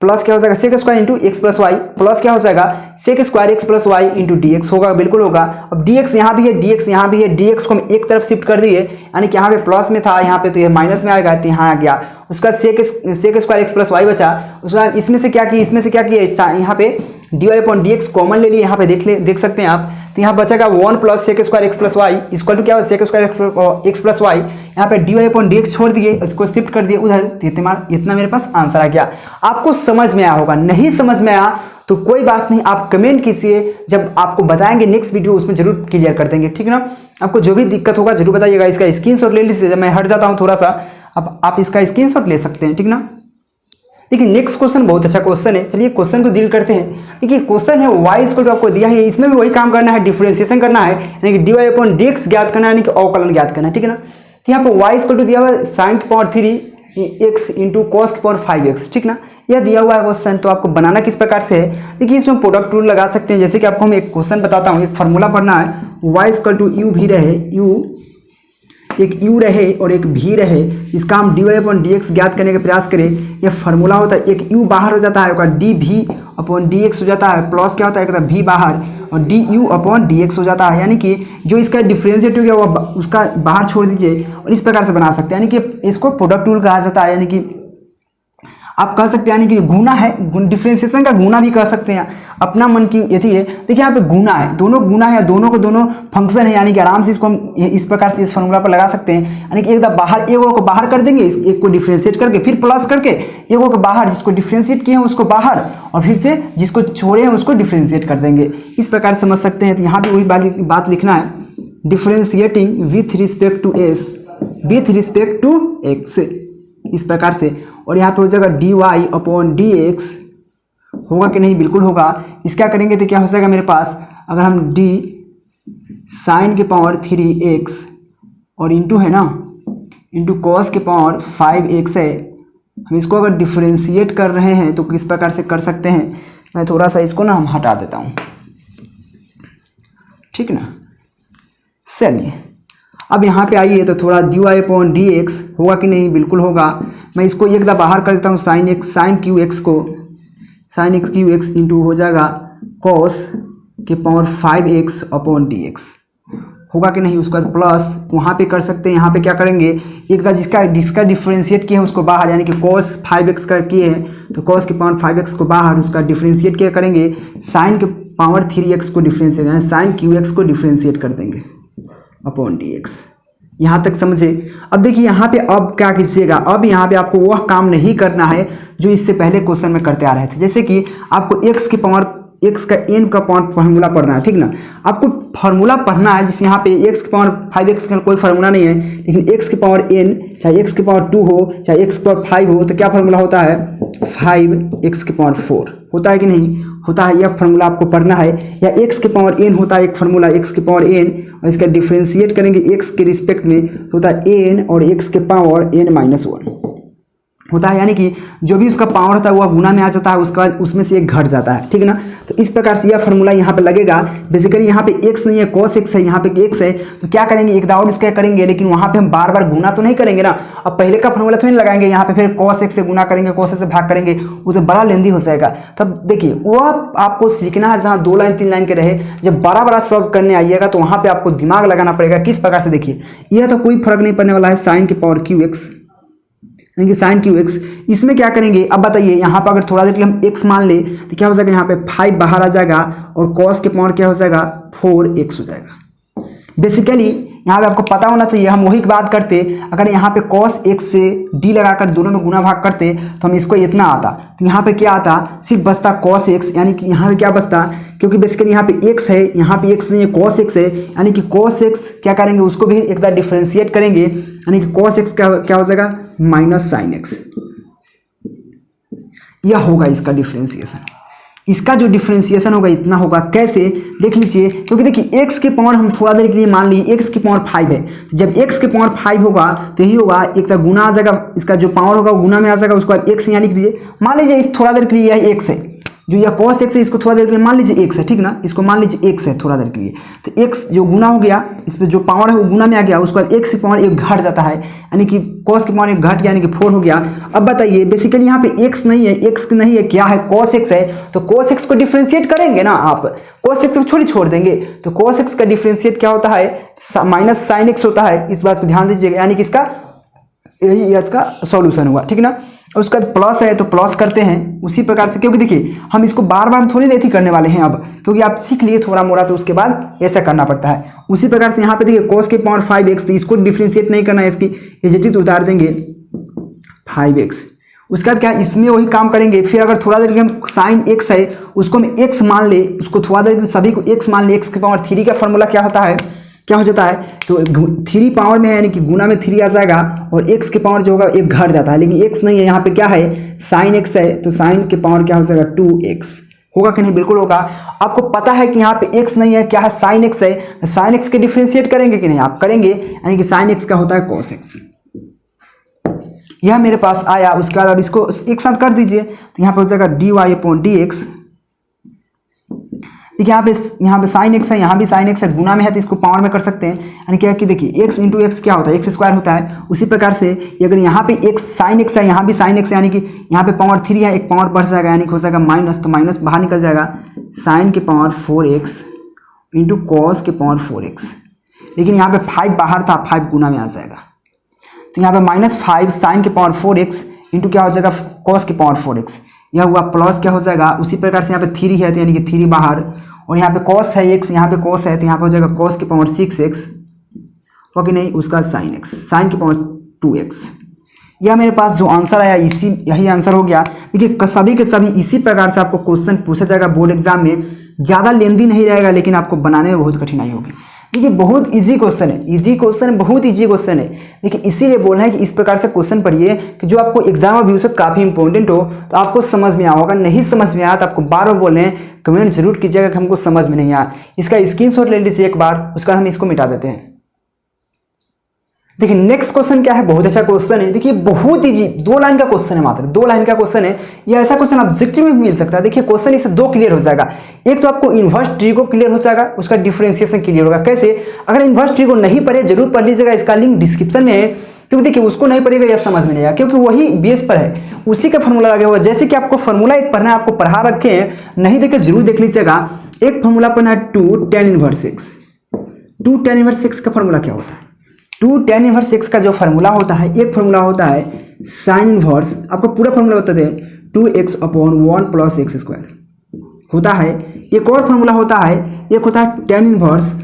प्लस क्या हो जाएगा sec square into x plus y, plus क्या हो जाएगा sec square x plus y into d x होगा, बिल्कुल होगा। अब डी एक्स यहाँ भी है, डी एक्स यहाँ भी है, डी एक्स को हम एक तरफ शिफ्ट कर दिए, यानी कि यहाँ पे प्लस में था, यहाँ पे तो ये माइनस में आएगा, तो यहाँ आ गया। उसका sec square x plus y बचा। उसके बाद इसमें से क्या किया, यहाँ पे D Y upon D x common ले लिए, यहाँ पे देख सकते हैं आप, तो यहाँ बचेगा 1 plus sec square x plus Y equal to क्या sec square x plus Y. यहाँ पे D Y upon D X छोड़ दिए, इसको शिफ्ट कर दिए उधर, इतना मेरे पास आंसर आ गया। आपको समझ में आया होगा, नहीं समझ में आया तो कोई बात नहीं, आप कमेंट कीजिए, जब आपको बताएंगे नेक्स्ट वीडियो उसमें जरूर क्लियर कर देंगे, ठीक है ना? आपको जो भी दिक्कत होगा जरूर बताइएगा। इसका स्क्रीनशॉट ले लीजिए, जब मैं हट जाता हूँ थोड़ा सा, अब आप इसका स्क्रीनशॉट ले सकते हैं, ठीक ना? देखिए नेक्स्ट क्वेश्चन बहुत अच्छा क्वेश्चन है, चलिए क्वेश्चन को डील करते हैं। देखिए क्वेश्चन है y इक्वल टू आपको दिया है, इसमें भी वही काम करना है, डिफरेंशिएशन करना है, यानी कि D Y upon D x ज्ञात करना है, यानी कि अवकलन ज्ञात करना है, ठीक है ना? तो यहाँ पर y इक्वल टू दिया हुआ है साइन की पावर 3x इंटू कॉस की पावर 5x, ठीक ना? यह दिया हुआ है क्वेश्चन, तो आपको बनाना किस प्रकार से है? देखिए इसमें प्रोडक्ट रूल लगा सकते हैं, जैसे कि आपको हम एक क्वेश्चन बताता हूँ, एक फार्मूला पढ़ना है, y इक्वल टू यू भी रहे, एक u रहे और एक v रहे, इसका हम D Y upon D x ज्ञात करने का प्रयास करें। यह फार्मूला होता है, एक u बाहर हो जाता है, d v upon D x हो जाता है, प्लस क्या होता है v बाहर और D you upon D x हो जाता है, यानी कि जो इसका डिफरेंशिएट हो गया वो उसका बाहर छोड़ दीजिए, और इस प्रकार से बना सकते हैं, यानी कि इसको प्रोडक्ट रूल कहा जाता है, यानी कि आप कह सकते हैं, यानी कि गुना है, डिफरेंशिएशन का गुना भी कह सकते हैं, अपना मन की यदि है। देखिए यहाँ पे गुना है, दोनों गुना है, दोनों को दोनों फंक्शन है, यानी कि आराम से इसको हम इस प्रकार से इस फॉर्मूला पर लगा सकते हैं, यानी कि एक बाहर एक को बाहर कर देंगे, एक को डिफरेंशिएट करके फिर प्लस करके एक को बाहर, जिसको डिफरेंशिएट किए हैं उसको बाहर, और फिर से जिसको छोड़े हैं उसको डिफरेंशिएट कर देंगे, इस प्रकार से समझ सकते हैं। तो यहाँ भी वही बात लिखना है, differentiating with respect to S with respect to x, इस प्रकार से। और यहाँ पे हो जाएगा d Y upon D x, होगा कि नहीं? बिल्कुल होगा। इसका करेंगे तो क्या हो जाएगा मेरे पास, अगर हम डी साइन के पावर 3x और इंटू है ना, इंटू कॉस के पावर 5x है, हम इसको अगर डिफरेंशिएट कर रहे हैं तो किस प्रकार से कर सकते हैं? मैं थोड़ा सा इसको ना हम हटा देता हूँ, ठीक ना? चलिए अब यहाँ पे आइए तो थोड़ा dy/dx होगा कि नहीं, बिल्कुल होगा। मैं इसको एक दफ़ा बाहर कर देता हूँ, साइन क्यू एक्स को, sine x Q x into हो जाएगा cos के पावर 5x/dx होगा कि नहीं। उसके बाद प्लस वहाँ पे कर सकते हैं, यहाँ पे क्या करेंगे, एक बार जिसका डिफ्रेंशिएट किए हैं उसको बाहर, यानी कि cos 5x का किए हैं तो cos के पावर 5x को बाहर, उसका डिफ्रेंशिएट क्या करेंगे, साइन के पावर 3x को डिफ्रेंशिएट, यानी साइन क्यू एक्स को डिफ्रेंशिएट कर देंगे अपॉन dx। यहाँ तक समझे। अब देखिए यहाँ पे अब क्या कीजिएगा, अब यहाँ पे आपको वह काम नहीं करना है जो इससे पहले क्वेश्चन में करते आ रहे थे, जैसे कि आपको x के पावर x का n का पावर फार्मूला पढ़ना है, ठीक ना। आपको फार्मूला पढ़ना है जिस यहाँ पे x के पावर 5x का कोई फार्मूला नहीं है, लेकिन x के पावर n चाहे x के पावर 2 हो चाहे x के पावर 5 हो तो क्या फार्मूला होता है, 5x के पावर 4 होता है कि नहीं होता है। यह फार्मूला आपको पढ़ना है। या x के पावर n होता है एक फार्मूला, x के पावर n, और इसका डिफ्रेंशिएट करेंगे x के रिस्पेक्ट में तो होता है n और x के पावर n-1 होता है, यानी कि जो भी उसका पावर होता है वह गुना में आ जाता है, उसके बाद उसमें से एक घट जाता है, ठीक ना। तो इस प्रकार से यह फार्मूला यहाँ पे लगेगा। बेसिकली यहाँ पे x नहीं है, cos x है, यहाँ पे x है, तो क्या करेंगे, एक दाव उसका करेंगे, लेकिन वहाँ पे हम बार बार गुना तो नहीं करेंगे ना। अब पहले का फार्मूला तो नहीं लगाएंगे, यहाँ पे फिर cos x से गुना करेंगे, cos x से भाग करेंगे, वो तो बड़ा लेंदी हो जाएगा। तब देखिए वह आपको सीखना है जहाँ 2 लाइन 3 लाइन के रहे, जब बड़ा बड़ा सॉल्व करने आइएगा तो वहाँ पे आपको दिमाग लगाना पड़ेगा। किस प्रकार से, देखिए यह तो कोई फर्क नहीं पड़ने वाला है, साइन के पावर क्यू एक्स, यानी कि साइन क्यू एक्स। इसमें क्या करेंगे, अब बताइए यहाँ पर अगर थोड़ा देर के लिए हम x मान ले तो क्या हो जाएगा, यहाँ पे 5 बाहर आ जाएगा और cos के पावर क्या हो जाएगा, 4x हो जाएगा। बेसिकली यहाँ पे आपको पता होना चाहिए, हम वही की बात करते, अगर यहाँ पे cos x से d लगाकर दोनों में गुना भाग करते तो हम इसको इतना आता, तो यहाँ पे क्या आता, सिर्फ बचता cos x, यानी कि यहाँ पे क्या बचता, क्योंकि बेसिकली यहाँ पे x है, यहाँ पे x नहीं है, cos x है, यानी कि cos x क्या करेंगे, उसको भी एक बार डिफ्रेंशिएट करेंगे, यानी कि cos x क्या हो जाएगा, माइनस साइन x। यह होगा इसका डिफ्रेंशिएशन। इसका जो डिफ्रेंशिएशन होगा इतना होगा, कैसे देख लीजिए, क्योंकि देखिए x के पावर हम थोड़ा देर के लिए मान लिए x के पावर 5 है, जब x के पावर 5 होगा तो यही होगा, एक तो गुना आ जाएगा, इसका जो पावर होगा वो गुना में आ जाएगा, उसके बाद x यहाँ लिख दीजिए। मान लीजिए इस थोड़ा देर के लिए यह x है, जो यह cos x है, इसको थोड़ा देर के लिए मान लीजिए x है, ठीक ना, इसको मान लीजिए x है थोड़ा देर के लिए, तो x जो गुना हो गया, इस पर जो पावर है वो गुना में आ गया, उसके बाद x की पावर 1 घट जाता है, यानी कि cos की पावर 1 घट गया, यानी कि 4 हो गया। अब बताइए बेसिकली यहाँ पे x नहीं है, x नहीं है, क्या है, cos x है, तो cos x को डिफ्रेंशिएट करेंगे ना आप, cos x को छोड़ देंगे, तो cos x का डिफ्रेंशिएट क्या होता है, माइनस साइन x होता है। इस बात को ध्यान दीजिएगा, यानी कि इसका यही इसका सॉल्यूशन हुआ, ठीक ना। उसका प्लस है तो प्लस करते हैं उसी प्रकार से, क्योंकि देखिए हम इसको बार बार थोड़ी नहीं करने वाले हैं अब, क्योंकि आप सीख लिए थोड़ा मोड़ा तो उसके बाद ऐसा करना पड़ता है। उसी प्रकार से यहाँ पे देखिए cos के पावर 5x, तो इसको डिफ्रेंशिएट नहीं करना है, इसकी एजेटिव उतार देंगे 5x। उसके बाद क्या, इसमें वही काम करेंगे। फिर अगर थोड़ा देर के हम साइन x है उसको हम x मान ले, उसको थोड़ा देर सभी को x मान ले, x के पावर 3 का फॉर्मूला क्या होता है, क्या हो जाता है, तो 3 पावर में है, यानी कि गुना में 3 आ जाएगा और x के पावर जो होगा 1 घट जाता है, लेकिन x नहीं है, यहाँ पे क्या है, साइन x है, तो साइन के पावर क्या हो जाएगा, 2x होगा कि नहीं, बिल्कुल होगा। आपको पता है कि यहाँ पे x नहीं है, क्या है, साइन x है, तो साइन x के डिफ्रेंशिएट करेंगे कि नहीं, आप करेंगे, यानी कि साइन x का होता है cos x। यह मेरे पास आया। उसके बाद अब इसको एक साथ कर दीजिए, तो यहाँ पे हो जाएगा dy/dx। देखिए यहाँ पे साइन एक्स है, यहाँ भी साइन एक्स है, गुना में है तो इसको पावर में कर सकते हैं, यानी क्या कि देखिए एक्स इंटू एक्स क्या होता है, एक्स स्क्वायर होता है। उसी प्रकार से अगर यहाँ पे एक्स साइन एक्स है, यहाँ भी साइन एक्स है, यानी कि यहाँ पे पावर 3 है, एक पावर बढ़ जाएगा, यानी कि हो जाएगा माइनस, तो माइनस बाहर निकल जाएगा, साइन के पावर 4x इंटू कॉस के पावर 4x। लेकिन यहाँ पे 5 बाहर था, 5 गुना में आ जाएगा, तो यहाँ पे -5 साइन के पावर 4x इंटू क्या हो जाएगा, कॉस के पावर 4x। यह हुआ प्लस क्या हो जाएगा, उसी प्रकार से यहाँ पे 3 है तो यानी कि 3 बाहर, और यहाँ पे कॉस है x, यहाँ पे कॉस है तो यहाँ पे हो जाएगा कॉस के पावर 6x, हो कि नहीं, उसका साइन x, साइन के पावर 2x। यह मेरे पास जो आंसर आया यही आंसर हो गया। देखिए सभी के सभी इसी प्रकार से आपको क्वेश्चन पूछा जाएगा बोर्ड एग्जाम में, ज़्यादा लेंदी नहीं रहेगा, लेकिन आपको बनाने में बहुत कठिनाई होगी। देखिए बहुत इजी क्वेश्चन है, इजी क्वेश्चन, बहुत इजी क्वेश्चन है। देखिए इसीलिए बोलना है कि इस प्रकार से क्वेश्चन पढ़िए कि जो आपको एग्जाम व्यू से काफ़ी इंपॉर्टेंट हो, तो आपको समझ में आओगा। नहीं समझ में आया तो आपको बार बार बोल रहे हैं, कमेंट जरूर कीजिएगा कि हमको समझ में नहीं आया। इसका स्क्रीनशॉट ले लीजिए एक बार, उसका हम इसको मिटा देते हैं। देखिए नेक्स्ट क्वेश्चन क्या है, बहुत अच्छा क्वेश्चन है। देखिए बहुत इजी, 2 लाइन का क्वेश्चन है, मात्र 2 लाइन का क्वेश्चन है। ये ऐसा क्वेश्चन ऑब्जेक्टिव में भी मिल सकता है। देखिए क्वेश्चन इससे 2 क्लियर हो जाएगा। एक तो आपको इन्वर्स ट्रिगो क्लियर हो जाएगा, उसका डिफरेंशिएशन क्लियर होगा। कैसे? अगर इन्वर्स ट्रिगो नहीं पढ़े जरूर पढ़ लीजिएगा, इसका लिंक डिस्क्रिप्शन में है। क्योंकि देखिए उसको नहीं पढ़ेगा या समझ में नहीं आएगा, क्योंकि वही बेस पर है, उसी का फॉर्मूला लगा हुआ। जैसे कि आपको फॉर्मूला एक पढ़ना है, आपको पढ़ा रखे हैं, नहीं देखे जरूर देख लीजिएगा। एक फॉर्मूला पढ़ना है 2 tan inverse x। 2 tan inverse x का फॉर्मूला क्या होता है? 2 tan इनवर्स x का जो फॉर्मूला होता है, एक फॉर्मूला होता है साइन इनवर्स, आपको पूरा फॉर्मूला बता दें, 2x/1 + x² होता है। एक और फॉर्मूला होता है, एक होता है tan इनवर्स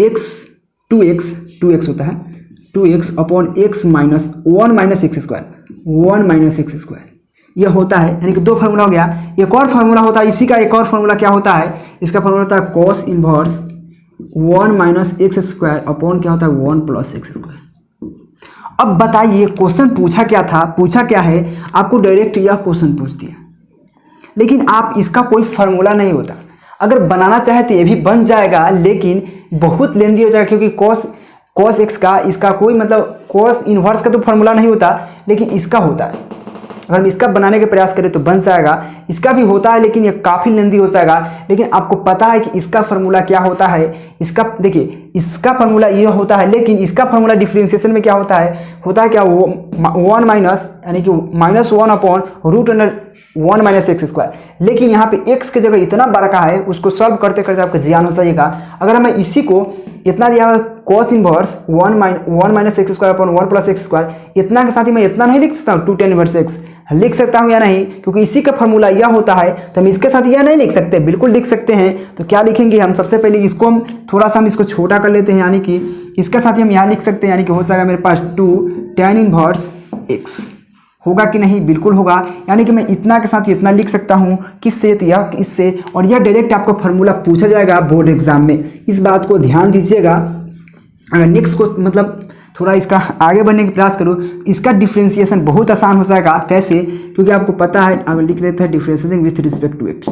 x 2x होता है 2x/x - 1 - x², 1 - x²। यह होता है, यानी कि 2 फार्मूला हो गया। एक और फार्मूला होता है, इसी का एक और फार्मूला क्या होता है, इसका फार्मूला होता है cos इनवर्स 1 - x² क्या होता है 1 + x²। अब बताइए क्वेश्चन पूछा क्या था, पूछा क्या है, आपको डायरेक्ट यह क्वेश्चन पूछ दिया, लेकिन आप इसका कोई फार्मूला नहीं होता। अगर बनाना चाहे तो ये भी बन जाएगा, लेकिन बहुत लेंदी हो जाएगा, क्योंकि cos x का इसका कोई मतलब cos इनवर्स का तो फार्मूला नहीं होता, लेकिन इसका होता है। अगर हम इसका बनाने के प्रयास करें तो बन जाएगा, इसका भी होता है, लेकिन ये काफ़ी लेंदी हो जाएगा। लेकिन आपको पता है कि इसका फार्मूला क्या होता है, इसका देखिए इसका फार्मूला ये होता है, लेकिन इसका फार्मूला डिफरेंशिएशन में क्या होता है क्या वो 1 माइनस, यानी कि -1/√1 - x²। लेकिन यहाँ पे x की जगह इतना बड़ा का है, उसको सॉल्व करते करते आपका ज्ञान हो जाएगा। अगर हमें इसी को इतना दिया cos इनवर्स 1 - x²/1 + x², इतना के साथ ही मैं इतना नहीं लिख सकता हूँ 2 tan इनवर्स x, लिख सकता हूँ या नहीं, क्योंकि इसी का फार्मूला यह होता है, तो हम इसके साथ यह नहीं लिख सकते, बिल्कुल लिख सकते हैं। तो क्या लिखेंगे हम, सबसे पहले इसको हम थोड़ा सा हम इसको छोटा कर लेते हैं, यानी कि इसके साथ ही हम यहाँ लिख सकते हैं, यानी कि हो जाएगा मेरे पास 2 tan इनवर्स x। होगा कि नहीं? बिल्कुल होगा, यानी कि मैं इतना के साथ इतना लिख सकता हूँ, किससे? तो यह इससे, और यह डायरेक्ट आपको फार्मूला पूछा जाएगा बोर्ड एग्जाम में, इस बात को ध्यान दीजिएगा। अगर नेक्स्ट को मतलब थोड़ा इसका आगे बढ़ने का प्रयास करो, इसका डिफरेंशिएशन बहुत आसान हो जाएगा। कैसे? क्योंकि आपको पता है, अगर लिख देते हैं differentiating with respect to x,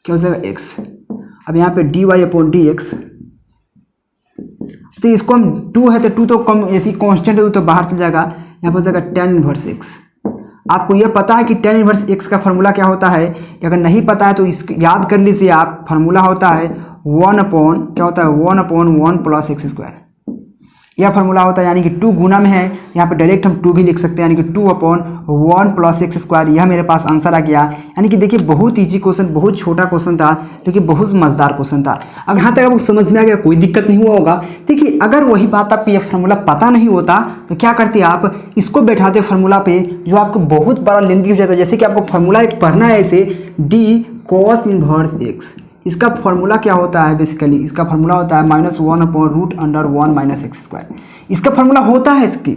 क्या हो जाएगा x। अब यहाँ पे dy/dx, तो इसको हम 2 है तो 2 तो कम, यदि कांस्टेंट है तो बाहर चल जाएगा, यहाँ पर हो जाएगा tan इनवर्स x। आपको यह पता है कि tan इनवर्स x का फार्मूला क्या होता है, अगर नहीं पता है तो इसको याद कर लीजिए आप। फार्मूला होता है 1/1 + x², यह फार्मूला होता है, यानी कि 2 गुना में है, यहाँ पे डायरेक्ट हम 2 भी लिख सकते हैं, यानी कि 2/1 + x²। यह मेरे पास आंसर आ गया। यानी कि देखिए बहुत ईजी क्वेश्चन, बहुत छोटा क्वेश्चन था, लेकिन बहुत मजेदार क्वेश्चन था। अब यहाँ तक आपको समझ में आ गया, कोई दिक्कत नहीं हुआ होगा। देखिए अगर वही बात आपको यह फार्मूला पता नहीं होता तो क्या करते आप, इसको बैठाते फार्मूला पे, जो आपको बहुत बड़ा लेंदी हो जाता है। जैसे कि आपको फार्मूला एक पढ़ना है ऐसे, d cos इनवर्स x, इसका फार्मूला क्या होता है, बेसिकली इसका फार्मूला होता है -1/√1 - x²। इसका फार्मूला होता है, इसकी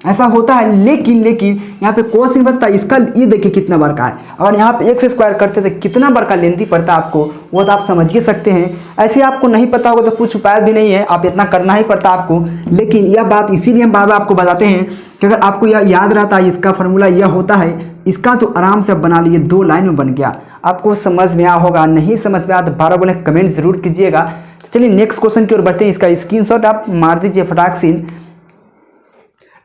ऐसा होता है, लेकिन यहाँ पे cos इनवर्स था, इसका ये देखिए कितना बड़ा है। अगर यहाँ पे x² करते तो कितना बड़ा लेंथी पड़ता आपको, वो तो आप समझ ही सकते हैं। ऐसे आपको नहीं पता होगा तो कुछ उपाय भी नहीं है, आप इतना करना ही पड़ता आपको। लेकिन यह बात इसीलिए हम बार बार आपको बताते हैं कि अगर आपको यह याद रहता है इसका फार्मूला यह होता है, इसका तो आराम से बना लीजिए, 2 लाइन में बन गया। आपको समझ में आया होगा, नहीं समझ में आया तो 12 बोले कमेंट जरूर कीजिएगा। तो चलिए नेक्स्ट क्वेश्चन की ओर बढ़ते हैं, इसका स्क्रीनशॉट आप मार दीजिए फटाक से।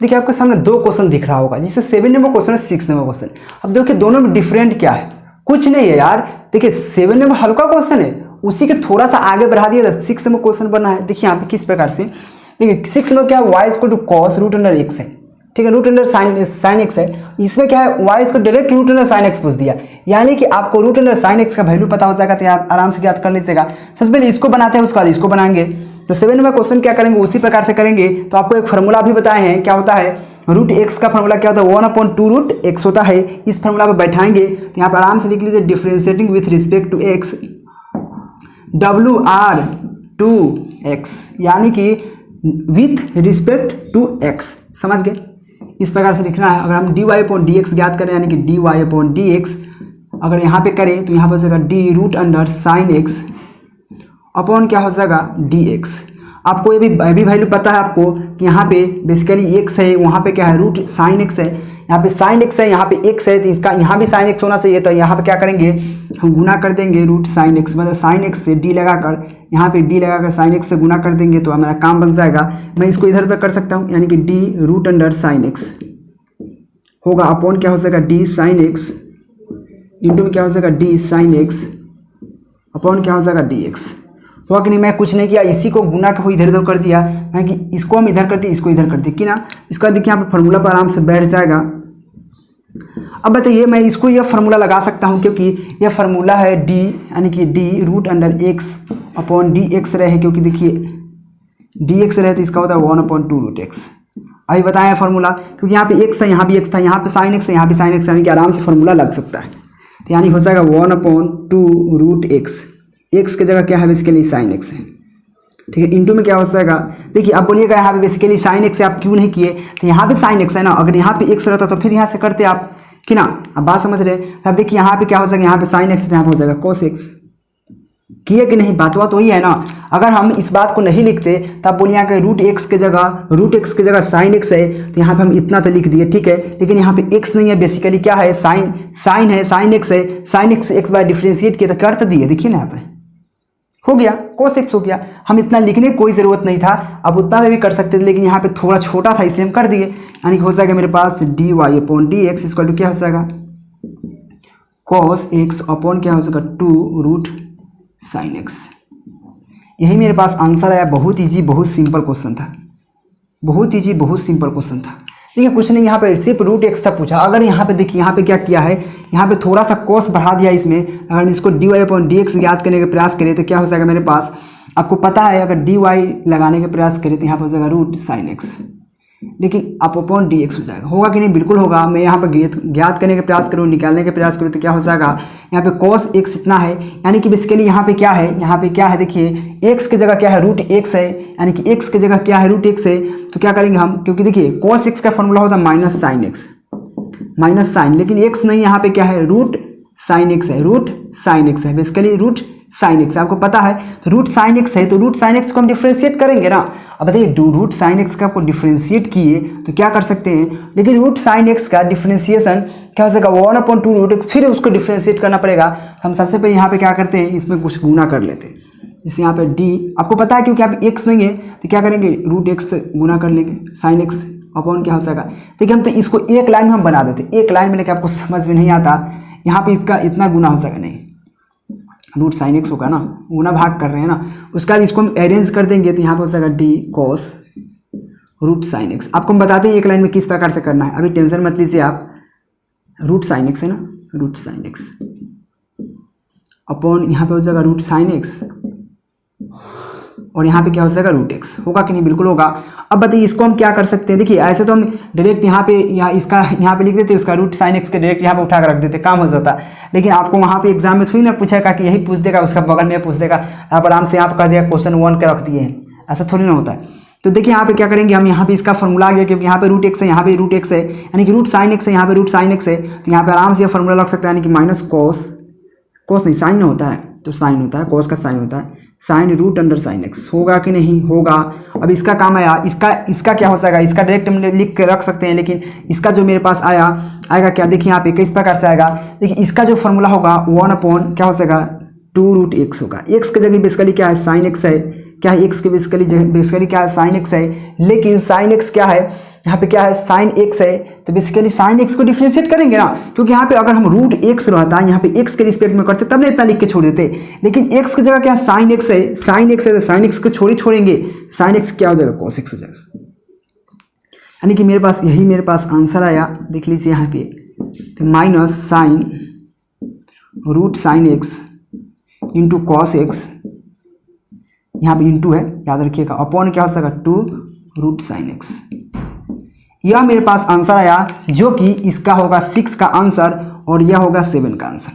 देखिए आपके सामने 2 क्वेश्चन दिख रहा होगा, जिससे 7 नंबर क्वेश्चन और 6 नंबर क्वेश्चन। अब देखिए दोनों में डिफरेंट क्या है, कुछ नहीं है यार। देखिए 7 नंबर हल्का क्वेश्चन है, उसी के थोड़ा सा आगे बढ़ा दिया था, 6 नंबर क्वेश्चन बना है। देखिए यहाँ पे किस प्रकार से, देखिए 6 नंबर क्या है, y = cos √x है, ठीक है, √sin x है। इसमें क्या है, y इसको डायरेक्ट √sin x पूछ दिया, यानी कि आपको √sin x का वैल्यू पता हो जाएगा, तो यार आराम से याद कर लीजिएगा। सबसे पहले इसको बनाते हैं, उसके बाद इसको बनाएंगे। तो 7 नंबर क्वेश्चन क्या करेंगे, उसी प्रकार से करेंगे। तो आपको एक फार्मूला भी बताए हैं, क्या होता है, √x का फार्मूला क्या होता है, 1/2√x होता है। इस फार्मूला पर बैठाएंगे तो यहाँ पर आराम से लिख लीजिए, differentiating with respect to x WR2x, यानी कि विथ रिस्पेक्ट टू x, समझ गए। इस प्रकार से लिखना है। अगर हम dy/dx ज्ञात करें, यानी कि dy/dx अगर यहाँ पे करें तो यहाँ पर हो जाएगा d√sin x अपॉन क्या हो जाएगा dx। आपको ये भी वैल्यू पता है आपको कि यहाँ पे बेसिकली x है, वहाँ पे क्या है √sin x है, यहाँ पे साइन एक्स है, यहाँ पे एक्स है, तो इसका यहाँ भी साइन एक्स होना चाहिए। तो यहाँ पे क्या करेंगे, हम गुना कर देंगे रूट साइन एक्स, मतलब साइन एक्स से डी लगाकर, यहाँ पे डी लगाकर साइन एक्स से गुना कर देंगे तो हमारा काम बन जाएगा। मैं इसको इधर उधर कर सकता हूँ, यानी कि d root under sine x होगा अपॉन क्या हो जाएगा डी साइन एक्स इंटू में क्या हो जाएगा डी साइन एक्स अपॉन क्या हो जाएगा डी एक्स। हुआ कि नहीं, मैं कुछ नहीं किया, इसी को गुना को इधर उधर कर दिया, मैं कि इसको हम इधर कर दिए, इसको इधर कर दिए कि ना। इसका देखिए यहाँ पे फार्मूला पर आराम से बैठ जाएगा। अब बताइए, मैं इसको यह फार्मूला लगा सकता हूँ क्योंकि यह फार्मूला है डी, यानी कि d root under x upon D x रहे, क्योंकि देखिए डी एक्स रहे तो इसका होता है 1/2 रूट एक्स। अभी बताया फार्मूला, क्योंकि यहाँ पे एक्स था, यहाँ भी एक्स था, यहाँ पे साइन एक्स है, यहाँ पे साइन एक्स, यानी कि आराम से फार्मूला लग सकता है। तो यानी हो जाएगा 1/2 रूट एक्स, एक्स की जगह क्या है बेसिकली साइन एक्स है, ठीक है। इंटू में क्या हो जाएगा, देखिए आप बोलिएगा यहाँ पे बेसिकली साइन एक्स है, आप क्यों नहीं किए, तो यहाँ पे साइन एक्स है ना, अगर यहाँ पे एक्स रहता तो फिर यहाँ से करते आप कि ना। अब बात समझ रहे हैं। अब देखिए यहाँ पे क्या हो जाएगा, यहाँ पे साइन एक्स है, यहाँ पे हो जाएगा कोस एक्स। किए कि नहीं, बात वही है ना। अगर हम इस बात को नहीं लिखते तब बोलिए यहाँ के रूट एक्स की जगह साइन एक्स है, तो यहाँ पे हम इतना तो लिख दिए, ठीक है। लेकिन यहाँ पे एक्स नहीं है, बेसिकली क्या है साइन है, साइन एक्स है, साइन एक्स बाय डिफ्रेंशिएट किया तो कर तो दिए, देखिए ना यहाँ पे हो गया कोस एक्स हो गया। हम इतना लिखने की कोई ज़रूरत नहीं था, अब उतना में भी कर सकते थे, लेकिन यहाँ पे थोड़ा छोटा था इसलिए हम कर दिए। यानी कि हो जाएगा मेरे पास D Y upon D x equal to क्या हो जाएगा कॉस एक्स अपॉन क्या हो जाएगा 2 रूट साइन एक्स। यही मेरे पास आंसर आया। बहुत ईजी, बहुत सिंपल क्वेश्चन था, बहुत ईजी, बहुत सिंपल क्वेश्चन था। देखिए कुछ नहीं, यहाँ पे सिर्फ रूट एक्स था पूछा। अगर यहाँ पे देखिए यहाँ पे क्या किया है, यहाँ पे थोड़ा सा कोस बढ़ा दिया इसमें। अगर इसको d Y upon D x याद करने का प्रयास करें तो क्या हो जाएगा मेरे पास, आपको पता है अगर डी वाई लगाने का प्रयास करें तो यहाँ पर हो जाएगा रूट साइन एक्स, लेकिन आप अपॉन डी एक्स हो जाएगा। होगा कि नहीं, बिल्कुल होगा। मैं यहाँ पर ज्ञात करने का प्रयास करूँ, निकालने का प्रयास करूँ तो क्या हो जाएगा, यहाँ पे कॉस एक्स इतना है, यानी कि बेसिकली यहाँ पे क्या है, यहाँ पे क्या है देखिए एक्स की जगह क्या है रूट एक्स है, यानी कि एक्स की जगह क्या है रूट एक्स है। तो क्या करेंगे हम, क्योंकि देखिए कॉस एक्स का फॉर्मूला होता है minus sine x, minus sine, लेकिन एक्स नहीं, यहाँ पे क्या है रूट साइन एक्स है, रूट साइन एक्स है, बेसिकली रूट साइन एक्स आपको पता है। तो रूट साइन एक्स है, तो रूट साइन एक्स को हम डिफ्रेंशिएट करेंगे ना। अब बताइए रूट साइन एक्स का आपको डिफ्रेंशिएट किए तो क्या कर सकते हैं, लेकिन रूट साइन एक्स का डिफ्रेंशिएशन क्या हो जाएगा 1/2 रूट एक्स, फिर उसको डिफ्रेंशिएट करना पड़ेगा। हम सबसे पहले यहाँ पे क्या करते हैं, इसमें कुछ गुना कर लेते हैं। जैसे यहाँ पे डी आपको पता है, क्योंकि यहाँ पे एक्स नहीं है तो क्या करेंगे रूट एक्स से गुना कर लेंगे, साइन एक्स अपॉन क्या हो जाएगा। देखिए हम तो इसको एक लाइन में हम बना देते, एक लाइन में, लेकिन आपको समझ में नहीं आता, यहाँ पे इसका इतना गुना हो जाएगा नहीं, रूट साइन एक्स होगा ना, गुना भाग कर रहे हैं ना। उसके बाद इसको हम अरेंज कर देंगे तो यहाँ पर हो जाएगा d cos root sine x. आपको हम बताते हैं एक लाइन में किस प्रकार से करना है, अभी टेंशन मत लीजिए आप। रूट साइन एक्स है ना, रूट साइन एक्स अपॉन यहाँ पे हो जाएगा रूट साइन एक्स, और यहाँ पे क्या हो जाएगा रूट एक्स। होगा कि नहीं, बिल्कुल होगा। अब बताइए इसको हम क्या कर सकते हैं, देखिए ऐसे तो हम डायरेक्ट यहाँ पे इसका यहाँ पे लिख देते, उसका रूट साइन एक्स के डायरेक्ट यहाँ पे उठा कर रख देते, काम हो जाता। लेकिन आपको वहाँ पे एग्जाम में थोड़ी ना पूछेगा कि यही पूछ देगा, उसका बगल में पूछ देगा, आप आराम से यहाँ पर कर दिया क्वेश्चन 1 के रख दिए हैं, ऐसा थोड़ी ना होता है। तो देखिए यहाँ पे क्या करेंगे हम, यहाँ पे इसका फॉर्मूला आ गया, क्योंकि यहाँ पे रूट एक्स है, यहाँ पे रूट एक्स है, यानी कि रूट साइन एक्स है, यहाँ पे रूट साइन एक्स है, तो यहाँ पे आराम से यह फॉर्मूला लग सकता है, यानी कि माइनस कॉस नहीं साइन होता है तो साइन होता है, कॉस का साइन होता है, sine root under sine x. होगा कि नहीं, होगा। अब इसका काम आया, इसका क्या हो जाएगा, इसका डायरेक्ट हम लिख के रख सकते हैं, लेकिन इसका जो मेरे पास आएगा क्या, देखिए यहाँ पे किस प्रकार से आएगा। देखिए इसका जो फॉर्मूला होगा 1 अपॉन क्या हो जाएगा 2 रूट एक्स होगा। एक्स की जगह बेसिकली क्या है साइन एक्स है, क्या है एक्स के बेसिकली क्या है साइन एक्स है, लेकिन साइन एक्स क्या है, यहाँ पे क्या है साइन एक्स है, तो बेसिकली साइन एक्स को डिफ्रेंशिएट करेंगे ना, क्योंकि यहाँ पे अगर हम रूट एक्स रहता है, यहाँ पे एक्स के रिस्पेक्ट में करते तब ना इतना लिख के छोड़ देते, लेकिन एक्स की जगह क्या है साइन एक्स है, साइन एक्स है, तो साइन एक्स को छोड़ेंगे, साइन एक्स क्या हो जाएगा कॉस एक्स हो जाएगा। यानी कि मेरे पास आंसर आया, देख लीजिए यहाँ पे, तो minus sine root sine x into cos x, यहाँ पे इंटू है याद रखिएगा, अपॉन क्या हो जाएगा 2 रूट साइन एक्स। यह मेरे पास आंसर आया, जो कि इसका होगा 6 का आंसर और यह होगा 7 का आंसर।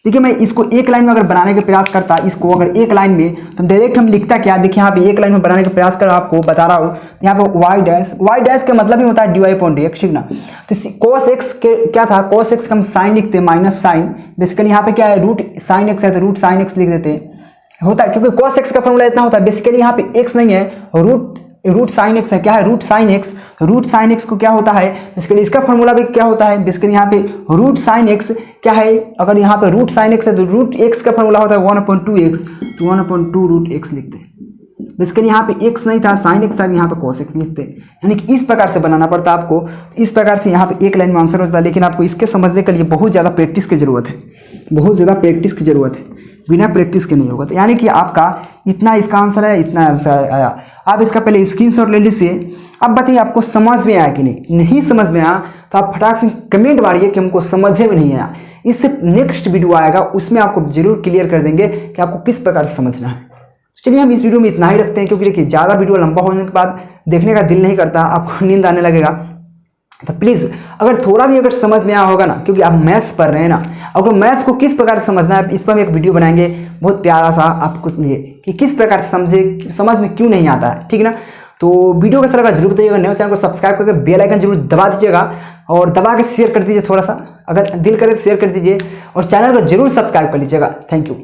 देखिए मैं इसको एक लाइन में अगर बनाने का प्रयास करता, इसको अगर एक लाइन में, तो डायरेक्ट हम लिखता क्या, देखिए यहाँ पे एक लाइन में बनाने का प्रयास कर आपको बता रहा हूँ, यहाँ पे वाई डैश का मतलब ही होता है d Y upon D x, ठीक ना। तो कोस एक्स के क्या था, कोस एक्स का हम साइन लिखते हैं माइनस साइन, बेसिकली यहाँ पे क्या है रूट साइन एक्स है, तो रूट साइन एक्स लिख देते हैं, होता है, क्योंकि कोस एक्स का फॉर्मूला इतना होता है, बेसिकली यहाँ पे एक्स नहीं है, रूट रूट साइन एक्स है, क्या है root sine x. Root sine x को क्या होता है बेसिकली, इसका फॉर्मूला भी क्या होता है बेसिकली, यहाँ पे रूट साइन एक्स क्या है, अगर यहाँ पे रूट साइन एक्स है तो रूट एक्स का फॉर्मूला होता है 1/2x, तो 1/2 रूट एक्स लिखते हैं। बेसिकली यहाँ पे एक्स नहीं था, साइन एक्स था, यहाँ पे कॉस एक्स लिखते हैं। यानी कि इस प्रकार से बनाना पड़ता है आपको, इस प्रकार से यहाँ पे एक लाइन में आंसर होता है। लेकिन आपको इसके समझने के लिए बहुत ज़्यादा प्रैक्टिस की जरूरत है, बहुत ज़्यादा प्रैक्टिस की जरूरत है, बिना प्रैक्टिस के नहीं होगा। तो यानी कि आपका इतना इसका आंसर है, इतना आंसर आया। आप इसका पहले स्क्रीनशॉट ले लीजिए। अब बताइए आपको समझ में आया कि नहीं, नहीं समझ में आया तो आप फटाक से कमेंट मारिए कि हमको समझ में नहीं आया। इससे नेक्स्ट वीडियो आएगा, उसमें आपको जरूर क्लियर कर देंगे कि आपको किस प्रकार से समझना है। चलिए हम इस वीडियो में इतना ही रखते हैं, क्योंकि देखिए ज़्यादा वीडियो लंबा होने के बाद देखने का दिल नहीं करता, आपको नींद आने लगेगा। तो प्लीज़ अगर थोड़ा भी अगर समझ में आया होगा ना, क्योंकि आप मैथ्स पढ़ रहे हैं ना, आपको मैथ्स को किस प्रकार से समझना है इस पर हम एक वीडियो बनाएंगे बहुत प्यारा सा आपको लिए, कि किस प्रकार से समझे, समझ में क्यों नहीं आता है, ठीक है ना। तो वीडियो कैसा लगा जरूर बताइएगा, नए चैनल को सब्सक्राइब करके बेल आइकन जरूर दबा दीजिएगा और दबा के शेयर कर दीजिए, थोड़ा सा अगर दिल करे तो शेयर कर दीजिए और चैनल को जरूर सब्सक्राइब कर लीजिएगा। Thank you.